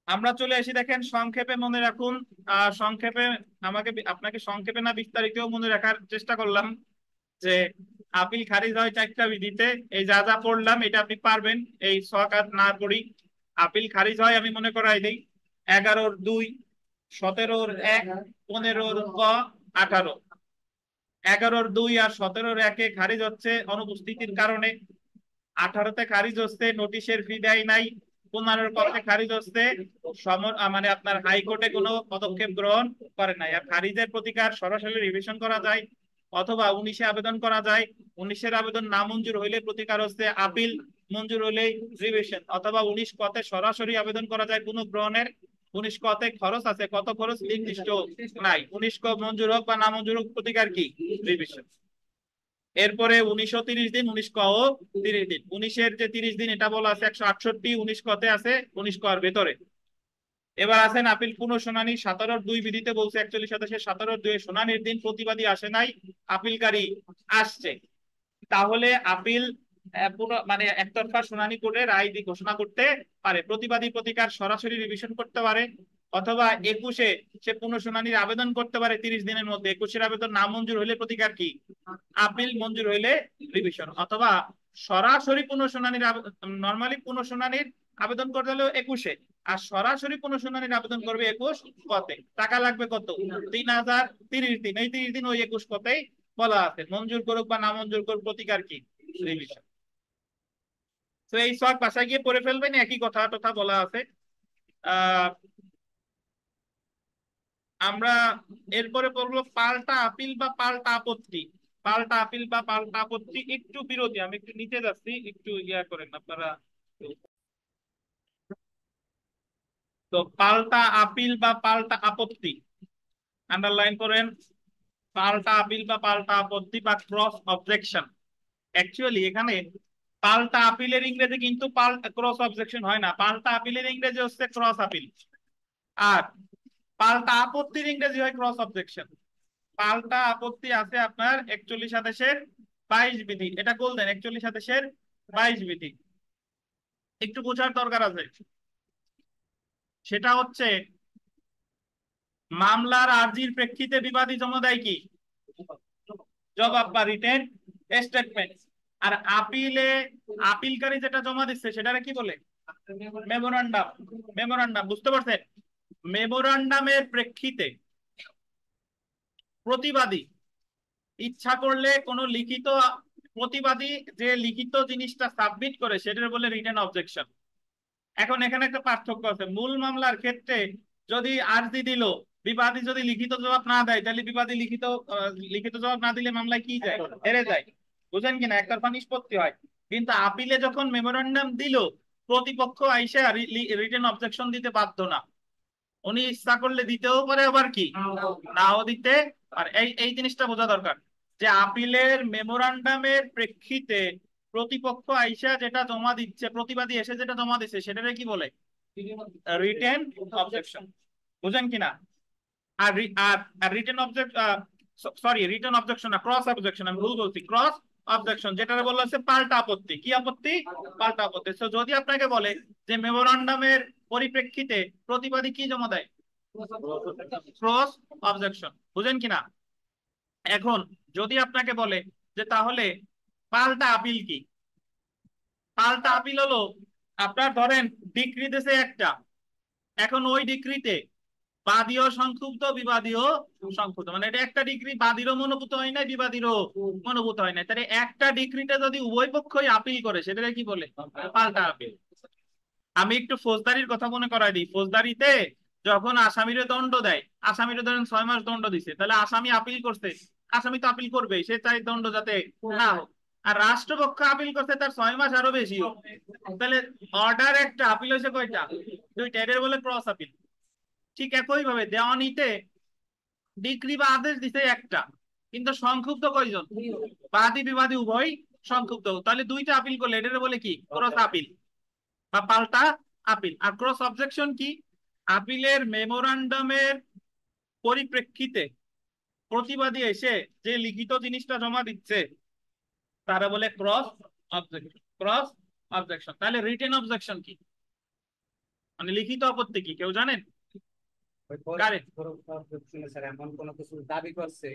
আমরা চলে আসি, দেখেন সংক্ষেপে মনে রাখুন। সংক্ষেপে আপনাকে সংক্ষেপে না বিস্তারিত মনে রাখার চেষ্টা করলাম যে আপিল খারিজ হয় চারটা বিধিতে। এই যা যা পড়লাম এটা আপনি পারবেন, এই ছক আর না পড়ি। আপিল খারিজ হয়, আমি মনে করাই দিই, 11-2, 17-1, 15-ক, 18। 11-2 আর 17-1 খারিজ হচ্ছে অনুপস্থিতির কারণে। 18-তে খারিজ হচ্ছে নোটিশের ফি দেয় নাই। 15-র পক্ষে খারিজ হচ্ছে মানে আপনার হাইকোর্টে কোনো পদক্ষেপ গ্রহণ করে নাই। আর খারিজের প্রতিকার সরাসরি রিভিশন করা যায়, অথবা 19-এ আবেদন করা যায়। 19-এর আবেদন না মঞ্জুর হইলে প্রতিকার হচ্ছে আপিল, মঞ্জুর হইলেই রিভিশন। অথবা 19 কতে সরাসরি আবেদন করা যায় পুনঃগ্রহণের। 19 কতে খরচ আছে, কত খরচ নির্দিষ্ট নাই। 19 ক মঞ্জুর হোক বা না মঞ্জুর হোক, প্রতিকার কি? রিভিশন। এরপরে 1930 দিন, 19 ক ও 30 দিন। 19-এর যে 30 দিন এটা বলা আছে 168, 19 কতে আছে 19 কর ভেতরে। এবার আছেন আপিল পুনঃশুনানি। 17-2 বিধিতে বলছে 41 17-2 শুনানির দিন প্রতিবাদী আসে নাই, আপিলকারী আসছে, তাহলে আপিল মানে একতরফা শুনানি করে রায় ঘোষণা করতে পারে। প্রতিবাদী প্রতিকার সরাসরি রিভিশন করতে পারে, অথবা 21-এ সে পুনঃশুনানির আবেদন করতে পারে 30 দিনের মধ্যে। 21-এর আবেদন না মঞ্জুর হইলে প্রতিকার কি? আপিল, মঞ্জুর হইলে রিভিশন। অথবা সরাসরি পুনঃশুনানির নর্মালি পুনঃশুনানির আবেদন করতে হলেও 21-এ, আর সরাসরি পুনঃশুনানির আবেদন করবে 21 কতে। টাকা লাগবে কত? 3000। 30 দিন, এই 30 দিন ওই 21 কতেই বলা আছে। মঞ্জুর করুক বা না মঞ্জুর করুক, প্রতিকার কি? রিভিশন। তো এই সব বাসায় গিয়ে পড়ে ফেলবেন, একই কথা টথা বলা আছে। আহ আমরা এরপরে পড়বো পাল্টা আপিল বা পাল্টা আপত্তি। পাল্টা আপিল বা পাল্টা আপত্তি, একটু বিরতি, আমি একটু নিচে যাচ্ছি, একটু ইয়া করেন আপনারা। তো পাল্টা আপিল বা পাল্টা আপত্তি আন্ডারলাইন করেন। পাল্টা আপিল বা পাল্টা আপত্তি বা ক্রস অবজেকশন। অ্যাকচুয়ালি এখানে পাল্টা আপিলের ইংরেজি কিন্তু পাল্টা ক্রস অবজেকশন হয় না। পাল্টা আপিলের ইংরেজি হচ্ছে ক্রস আপিল, আর পাল্টা আপত্তির ইংরেজি হয় ক্রস অবজেকশন। পাল্টা আপত্তি আছে আপনার 41-22 বিধি, এটা বলতেন 41-22 বিধি। একটু বোঝার দরকার আছে। সেটা হচ্ছে মামলার আর্জির প্রেক্ষিতে বিবাদী জমা দেয় কি? জবাব বা রিটেন স্টেটমেন্ট। আর আপিলে আপিলকারী যেটা জমা দিচ্ছে সেটারে কি বলে? মেমোরান্ডাম। মেমোরান্ডাম, বুঝতে পারছেন? মেমোরান্ডামের প্রেক্ষিতে প্রতিবাদী ইচ্ছা করলে কোন লিখিত, প্রতিবাদী যে লিখিত জিনিসটা সাবমিট করে সেটার বলে রিটেন অবজেকশন। এখন এখানে একটা পার্থক্য আছে। মূল মামলার ক্ষেত্রে যদি আর্জি দিল, বিবাদী যদি লিখিত জবাব না দেয়, তাহলে বিবাদী লিখিত জবাব না দিলে মামলায় কি যায়? হেরে যায়। বুঝেন কিনা? একতরফা নিষ্পত্তি হয়। কিন্তু আপিলে যখন মেমোরান্ডাম দিল, প্রতিপক্ষ আইসা রিটেন অবজেকশন দিতে বাধ্য না। উনি ইচ্ছা করলে দিতেও পারে, আবার কি নাও দিতে পারে। এই এই জিনিসটা বোঝা দরকার যে আপিলের মেমোরান্ডামের প্রেক্ষিতে প্রতিপক্ষ আইসা যেটা জমা দিচ্ছে, প্রতিবাদী এসে যেটা জমা দিচ্ছে সেটারে কি বলে? Written objection. বুঝেন কিনা? আর আর written object, sorry written objection না, ক্রস অবজেকশন, আমি ভুল বলছি। ক্রস অবজেকশন যেটা বলা হচ্ছে পাল্টা আপত্তি। কি আপত্তি? পাল্টা আপত্তি। তো যদি আপনাকে বলে যে মেমোরান্ডামের পরিপ্রেক্ষিতে প্রতিবাদী কি জমা দেয়? Cross objection. বুঝেন কিনা? এখন যদি আপনাকে বলে যে তাহলে পাল্টা আপিল কি? পাল্টা আপিল হলো আপনার ধরেন ডিক্রি দিয়েছে একটা, এখন ওই ডিক্রিতে বাদীও সংক্ষুব্ধ, বিবাদীও সংক্ষুব্ধ, মানে এটা একটা ডিগ্রি, বাদীরও মনোভূত হয় না, বিবাদীরও মনোভূত হয় না। তাহলে একটা ডিগ্রিটা যদি উভয় পক্ষই আপিল করে সেটাকে কি বলে? পাল্টা আপিল। আমি একটু ফৌজদারির কথা মনে করাই দিই। ফৌজদারিতে যখন আসামিরে দণ্ড দেয়, আসামিরে ধরেন 6 মাস দণ্ড দিছে, তাহলে আসামি আপিল করছে, আসামি তো আপিল করবে, সে চাই দণ্ড যাতে না হোক। আর রাষ্ট্রপক্ষ আপিল করছে তার 6 মাস আরো বেশি হোক। তাহলে অর্ডার একটা, আপিল হয়েছে কয়টা? দুইটা, এদের বলে ক্রস আপিল। ঠিক একই ভাবে দেওয়ানিতে ডিক্রি বা আদেশ দিছে একটা, কিন্তু সংক্ষুব্ধ কয়জন? বাদী বিবাদী উভয় সংক্ষুব্ধ, তাহলে দুইটা আপিল করলে এটার বলে কি? ক্রস আপিল বা পাল্টা আপিল। আর ক্রস অবজেকশন কি? আপিলের মেমোরান্ডামের পরিপ্রেক্ষিতে প্রতিবাদী এসে যে লিখিত জিনিসটা জমা দিচ্ছে তারা বলে ক্রস অবজেকশন। Cross objection. তাহলে রিটেন অবজেকশন কি? মানে লিখিত আপত্তি কি কেউ জানেন? ওই কারে? শুনে স্যার এমন কোনো কিছু দাবি করছে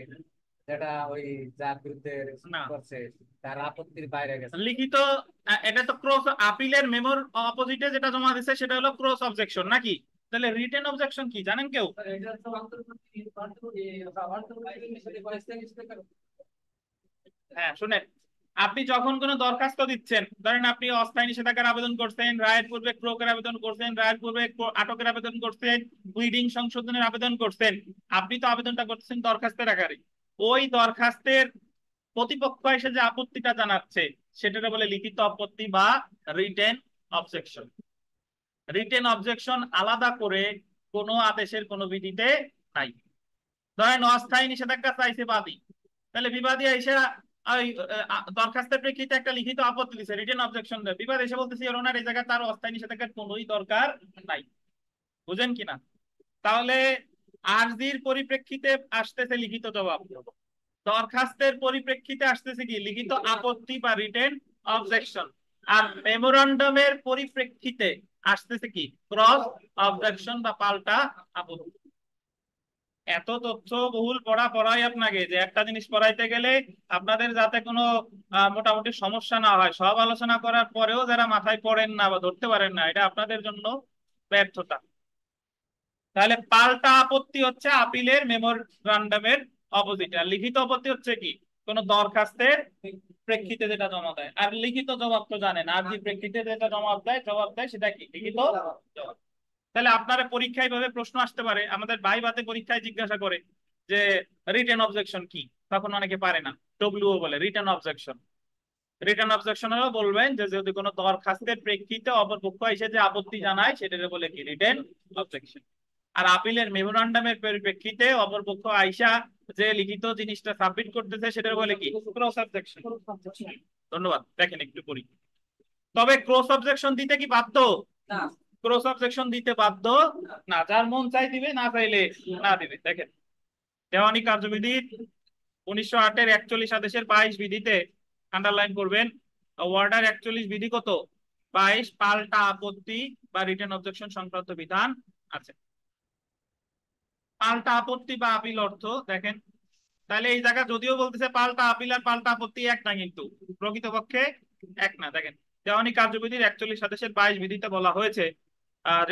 যেটা ওই যার বিরুদ্ধে না, করছে তার আপত্তির বাইরে গেছে। লিখিত এটা তো ক্রস আপিলের মেমোর অপোজিটে যেটা জমা দিছে সেটা হলো ক্রস অবজেকশন নাকি? তাহলে রিটেন অবজেকশন কি জানেন কেউ? এটা তো হ্যাঁ শুনেন, আপনি যখন কোনো দরখাস্ত দিচ্ছেন, ধরেন আপনি অস্থায়ী নিষেধাজ্ঞার আবেদন করছেন, রায়ের পূর্বে ক্রোকের আবেদন করছেন, রায়ের পূর্বে আটকের আবেদন করছেন, উইডিং সংশোধনের আবেদন করছেন, আপনি তো আবেদনটা করছেন দরখাস্তের আকারে। ওই দরখাস্তের প্রতিপক্ষ এসে যে আপত্তিটা জানাচ্ছে সেটা বলে লিখিত আপত্তি বা রিটেন অবজেকশন। রিটেন অবজেকশন আলাদা করে কোনো আদেশের কোনো বিধিতে নাই। ধরেন অস্থায়ী নিষেধাজ্ঞা চাইছে বাদী, তাহলে বিবাদী এসে ওই দরখাস্তের প্রেক্ষিতে একটা লিখিত আপত্তি দিচ্ছে, রিটেন অবজেকশন দেয়, বিবাদ এসে বলতেছে ইওর অনার এই জায়গায় তার অস্থায়ী নিষেধাজ্ঞার কোনোই দরকার নাই। বুঝেন কিনা? তাহলে আরজির পরিপ্রেক্ষিতে আসতেছে লিখিত জবাব, দরখাস্তের পরিপ্রেক্ষিতে আসতেছে কি লিখিত আপত্তি বা রিটেন অবজেকশন, আর মেমোরান্ডামের পরিপ্রেক্ষিতে আসতেছে কি ক্রস অবজেকশন বা পাল্টা আপত্তি। এত তথ্য বহুল পড়া পড়াই আপনাকে, যে একটা জিনিস পড়াইতে গেলে আপনাদের যাতে কোনো মোটামুটি সমস্যা না হয়, সব আলোচনা করার পরেও যারা মাথায় পড়েন না বা ধরতে পারেন না, এটা আপনাদের জন্য ব্যর্থতা। তাহলে পাল্টা আপত্তি হচ্ছে আপিলের মেমোরান্ডামের অপোজিট, আর লিখিত আপত্তি হচ্ছে কি কোন দরখাস্তের প্রেক্ষিতে যেটা জমা দেয়। আর লিখিত জবাব তো জানেন, আর যে প্রেক্ষিতে যেটা জবাব দেয় সেটা কি লিখিত জবাব। তাহলে আপনার পরীক্ষায় ভাবে প্রশ্ন আসতে পারে, আমাদের ভাইভাতে পরীক্ষায় জিজ্ঞাসা করে যে রিটেন অবজেকশন কি, তখন অনেকে পারে না, ডব্লিউ বলে রিটেন অবজেকশন। রিটার্ন অবজেকশন হলো বলবেন যে যদি কোনো দরখাস্তের প্রেক্ষিতে অপরপক্ষ এসে যে আপত্তি জানায় সেটাকে বলে কি রিটেন অবজেকশন। আর আপিলের মেমোরান্ডামের পরিপ্রেক্ষিতে অপরপক্ষ আইসা যে লিখিত জিনিসটা সাবমিট করতেছে সেটার বলে কি ক্রস অবজেকশন। ধন্যবাদ, দেখেন একটু পড়ি। তবে ক্রস অবজেকশন দিতে কি বাধ্য? ক্রস অবজেকশন দিতে বাধ্য না, যার মন চাই দিবে, না চাইলে না দিবে। দেখেন দেওয়ানি কার্যবিধির 1908-এর 41 আদেশের 22 বিধিতে আন্ডারলাইন করবেন, ওয়ার্ডার 41 বিধি কত 22 পাল্টা আপত্তি বা রিটেন অবজেকশন সংক্রান্ত বিধান আছে। পাল্টা আপত্তি বা আপিল অর্থ দেখেন, তাহলে এই জায়গা যদিও বলতেছে পাল্টা আপিল আর পাল্টা আপত্তি এক না, কিন্তু প্রকৃতপক্ষে এক না। দেখেন দেওয়ানি কার্যবিধির 41 আদেশের 22 বিধিতে বলা হয়েছে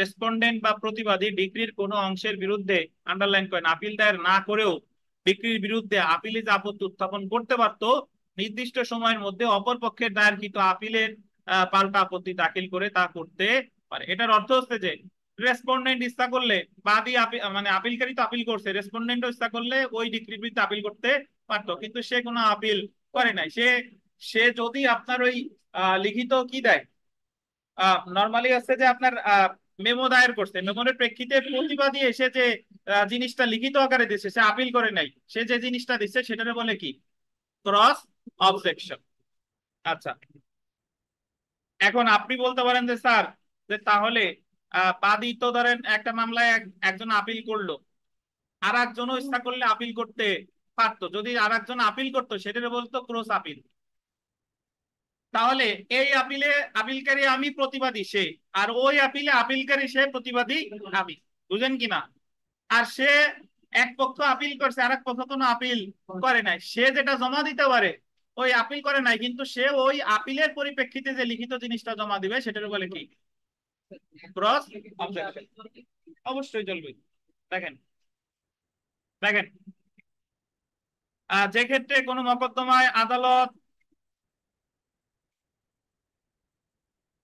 রেসপন্ডেন্ট বা প্রতিবাদী ডিক্রির কোনো অংশের বিরুদ্ধে আন্ডারলাইন করেন আপিল দায়ের না করেও ডিক্রির বিরুদ্ধে আপিলে যে আপত্তি উত্থাপন করতে পারত নির্দিষ্ট সময়ের মধ্যে অপর পক্ষের দায়েরকৃত আপিলের পাল্টা আপত্তি দাখিল করে তা করতে পারে। এটার অর্থ হচ্ছে যে রেসপন্ডেন্ট ইচ্ছা করলে, বাদী মানে আপিলকারী তো আপিল করছে, রেসপন্ডেন্টও ইচ্ছা করলে ওই ডিক্রির বিরুদ্ধে আপিল করতে পারতো, কিন্তু সে কোনো আপিল করে নাই। সে সে যদি আপনার ওই লিখিত কি দেয়, নর্মালি হচ্ছে যে আপনার মেমো দায়ের করছে, মেমোর প্রেক্ষিতে প্রতিবাদী এসে যে জিনিসটা লিখিত আকারে দিচ্ছে, সে আপিল করে নাই, সে যে জিনিসটা দিচ্ছে সেটাকে বলে কি ক্রস অবজেকশন। আচ্ছা, এখন আপনি বলতে পারেন যে স্যার যে তাহলে বাদী তো ধরেন একটা মামলায় একজন আপিল করলো, আর একজনও ইচ্ছা করলে আপিল করতে পারতো, যদি আর একজন আপিল করতো সেটাকে বলতো ক্রস আপিল। তাহলে এই আপিলে আপিলকারী আমি, প্রতিবাদী সে, আর ওই আপিলে আপিলকারী সে, প্রতিবাদী আমি। বুঝেন কিনা? আর সে এক পক্ষ আপিল করছে আর এক পক্ষ কোনো আপিল করে নাই, সে যেটা জমা দিতে পারে ওই আপিল করে নাই, কিন্তু সে ওই আপিলের পরিপ্রেক্ষিতে যে লিখিত জিনিসটা জমা দিবে সেটার বলে কি ক্রস অবজেকশন। অবশ্যই চলবে। দেখেন দেখেন যে ক্ষেত্রে কোনো মোকদ্দমায় আদালত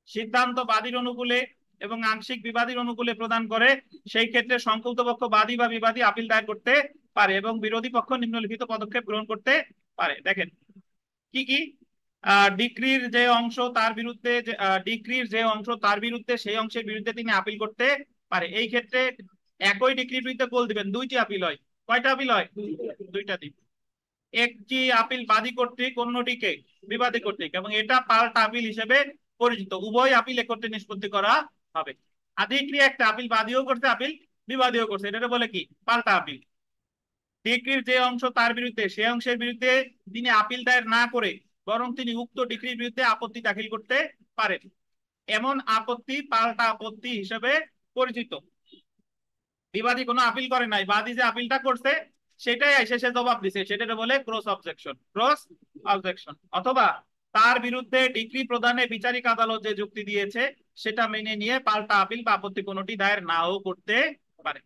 সিদ্ধান্ত বাদীর অনুকূলে এবং আংশিক বিবাদীর অনুকূলে প্রদান করে, সেই ক্ষেত্রে সংক্ষুব্ধ পক্ষ বাদী বা বিবাদী আপিল দায়ের করতে পারে এবং বিরোধী পক্ষ নিম্নলিখিত পদক্ষেপ গ্রহণ করতে পারে। দেখেন কি কি, ডিক্রির যে অংশ তার বিরুদ্ধে, ডিক্রির যে অংশ তার বিরুদ্ধে সেই অংশের বিরুদ্ধে তিনি আপিল করতে পারে। এই ক্ষেত্রে একই ডিক্রির বিরুদ্ধে গোল দিবেন, দুইটি আপিল হয়। কয়টা আপিল হয়? দুইটা দিন। একটি আপিল বাদী কর্তৃক, অন্যটিকে বিবাদী কর্তৃক, এবং এটা পাল্টা আপিল হিসেবে পরিচিত। উভয় আপিল একত্রে নিষ্পত্তি করা হবে। আধিক্রিয়া একটা আপিল বাদীও করছে, আপিল বিবাদীও করছে, এটা বলে কি পাল্টা আপিল। ডিক্রির যে অংশ তার বিরুদ্ধে সেই অংশের বিরুদ্ধে তিনি আপিল দায়ের না করে বরং তিনি উক্ত ডিক্রির বিরুদ্ধে আপত্তি দাখিল করতে পারেন, এমন আপত্তি পাল্টা আপত্তি হিসেবে পরিচিত। বিবাদী কোনো আপিল করে নাই, বাদী যে আপিলটা করছে সেটাই এসে সে জবাব দিছে, সেটা বলে ক্রস অবজেকশন। Cross objection. অথবা তার বিরুদ্ধে ডিক্রি প্রদানে বিচারিক আদালত যে যুক্তি দিয়েছে সেটা মেনে নিয়ে পাল্টা আপিল বা আপত্তি কোনোটি দায়ের নাও করতে পারে।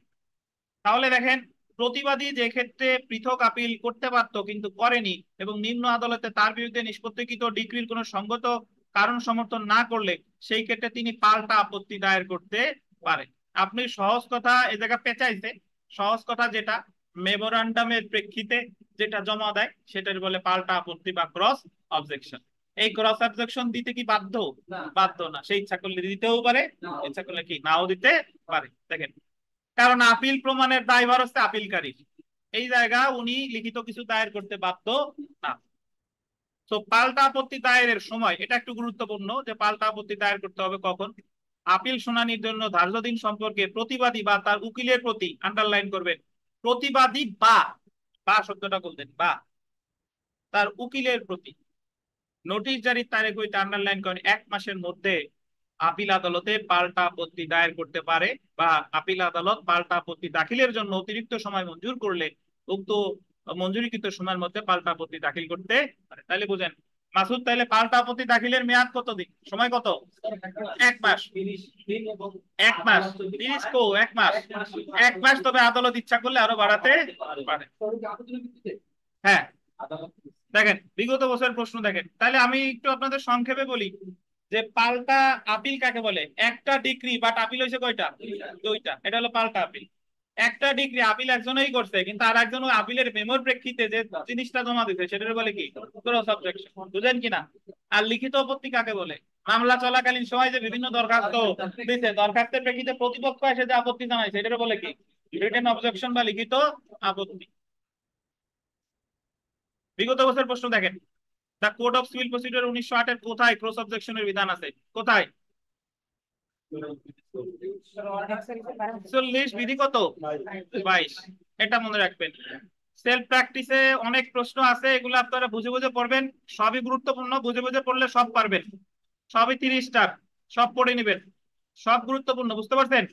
তাহলে দেখেন, প্রতিবাদী যে ক্ষেত্রে পৃথক আপিল করতে পারত কিন্তু করেনি এবং নিম্ন আদালতে তার বিরুদ্ধে নিষ্পত্তিকৃত ডিক্রির কোনো সঙ্গত কারণ সমর্থন না করলে সেই ক্ষেত্রে তিনি পাল্টা আপত্তি দায়ের করতে পারে। আপনি সহজ কথা এ জায়গা পেঁচাইছে, সহজ কথা যেটা মেমোরান্ডামের প্রেক্ষিতে যেটা জমা দেয় সেটার বলে পাল্টা আপত্তি বা ক্রস অবজেকশন। এই ক্রস অবজেকশন দিতে কি বাধ্য? বাধ্য না। সে ইচ্ছা করলে দিতেও পারে, ইচ্ছা করলে কি নাও দিতে পারে। দেখেন, কারণ আপিল প্রমাণের দায়ভার হচ্ছে আপিলকারী, এই জায়গা উনি লিখিত কিছু দায়ের করতে বাধ্য না। তো পাল্টা আপত্তি দায়েরের সময় এটা একটু গুরুত্বপূর্ণ যে পাল্টা আপত্তি দায়ের করতে হবে কখন। আপিল শুনানির জন্য ধার্য দিন সম্পর্কে প্রতিবাদী বা তার উকিলের প্রতি, আন্ডারলাইন করবেন, প্রতিবাদী বা বা শব্দটা বলতেন, বা তার উকিলের প্রতি নোটিশ জারির তারিখ হইতে, আন্ডারলাইন করেন, 1 মাসের মধ্যে আপিল আদালতে পাল্টা আপত্তি দায়ের করতে পারে, বা আপিল আদালত পাল্টা আপত্তি দাখিলের জন্য অতিরিক্ত সময় মঞ্জুর করলে উক্ত মঞ্জুরিকৃত সময়ের মধ্যে পাল্টা আপত্তি দাখিল করতে পারে। তাহলে বুঝেন মাসুদ, তাহলে পাল্টা আপত্তি দাখিলের মেয়াদ কত দিন, সময় কত? 1 মাস। 1 মাস 30 কো 1 মাস, 1 মাস। তবে আদালত ইচ্ছা করলে আরো বাড়াতে পারে। হ্যাঁ, দেখেন বিগত বছরের প্রশ্ন দেখেন। তাহলে আমি একটু আপনাদের সংক্ষেপে বলি যে পাল্টা আপিল কাকে বলে। একটা ডিগ্রি বাট আপিল হয়েছে কয়টা? 2টা। এটা হলো পাল্টা আপিল। একটা ডিগ্রি আপিল একজনই করছে কিন্তু আর একজন আপিলের মেমোর প্রেক্ষিতে যে জিনিসটা জমা দিতে সেটা বলে কি? Cross objection. বুঝেন কিনা? আর লিখিত আপত্তি কাকে বলে? মামলা চলাকালীন সময় যে বিভিন্ন দরখাস্ত দিতে, দরখাস্তের প্রেক্ষিতে প্রতিপক্ষ এসে যে আপত্তি জানায় সেটা বলে কি? রিটেন অবজেকশন বা লিখিত আপত্তি। বিগত বছর প্রশ্ন দেখেন, the code of civil procedure 1908 কোথায় ক্রস অবজেকশনের বিধান আছে? কোথায়? 40 বিধি কত? 22। এটা মনে রাখবেন। সেলফ প্র্যাকটিসে অনেক প্রশ্ন আছে, এগুলো আপনারা বুঝে বুঝে পড়বেন। সবই গুরুত্বপূর্ণ, বুঝে বুঝে পড়লে সব পারবেন। সবই 30টা, সব পড়ে নেবেন, সব গুরুত্বপূর্ণ। বুঝতে পারছেন?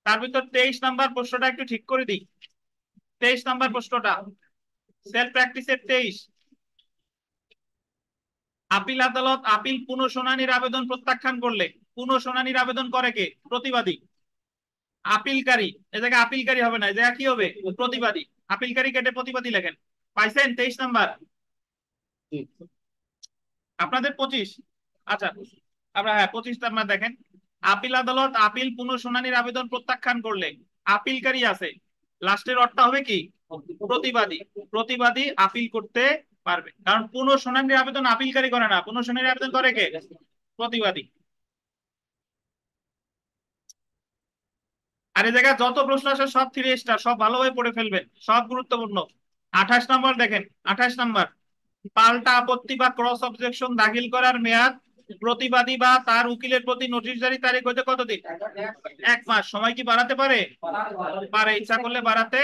তার ভিতর 23 নাম্বার প্রশ্নটা একটু ঠিক করে দিই। 23 নাম্বার প্রশ্নটা সেলফ প্র্যাকটিসের 23। আপিল আদালত আপিল পুনঃশুনানির আবেদন প্রত্যাখ্যান করলে, পুনঃশুনানির আবেদন করে কে? প্রতিবাদী। আপিলকারী, এ জায়গায় আপিলকারী হবে না, এ জায়গায় কি হবে? প্রতিবাদী। আপিলকারী কেটে প্রতিবাদী লেখেন। পাইছেন 23 নাম্বার? আপনাদের 25। আচ্ছা, আমরা হ্যাঁ 25 নাম্বার দেখেন। আপিল আদালত আপিল পুনঃশুনানির আবেদন প্রত্যাখ্যান করলে আপিলকারী আছে, লাস্টের অর্থ হবে কি? প্রতিবাদী। প্রতিবাদী আপিল করতে পারবে, কারণ পুনঃশুনানির আবেদন আপিলকারী করে না, পুনঃশুনানির আবেদন করে কে? প্রতিবাদী। আর এই জায়গায় যত প্রশ্ন আসে সব 3 স্টার, সব ভালোভাবে পড়ে ফেলবেন, সব গুরুত্বপূর্ণ। 28 নম্বর দেখেন, 28 নম্বর, পাল্টা আপত্তি বা ক্রস অবজেকশন দাখিল করার মেয়াদ প্রতিবাদী বা তার উকিলের প্রতি নোটিশ জারি তারিখ হইতে কতদিন? 1 মাস। সময় কি বাড়াতে পারে? পারে, ইচ্ছা করলে বাড়াতে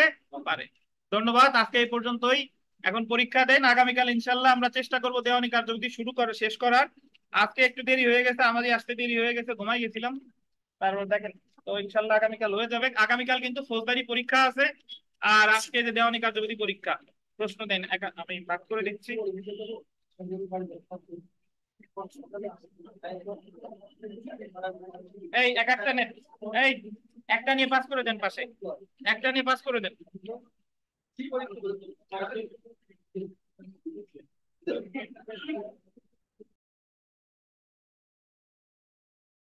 পারে। ধন্যবাদ, আজকে এই পর্যন্তই। এখন পরীক্ষা দেন, আগামীকাল ইনশাল্লাহ আমরা চেষ্টা করবো দেওয়ানি কার্যবিধি শুরু করে শেষ করার। আজকে একটু দেরি হয়ে গেছে, আমাদের আসতে দেরি হয়ে গেছে, ঘুমাই গেছিলাম। তারপর দেখেন, তো ইনশাল্লাহ আগামীকাল হয়ে যাবে। আগামীকাল কিন্তু ফৌজদারি পরীক্ষা আছে, আর আজকে যে দেওয়ানি কার্যবিধি পরীক্ষা। প্রশ্ন দেন, আমি ভাগ করে দিচ্ছি। এই এক একটা নেন, এই একটা নিয়ে পাস করে দেন, পাশে একটা নিয়ে পাস করে দেন।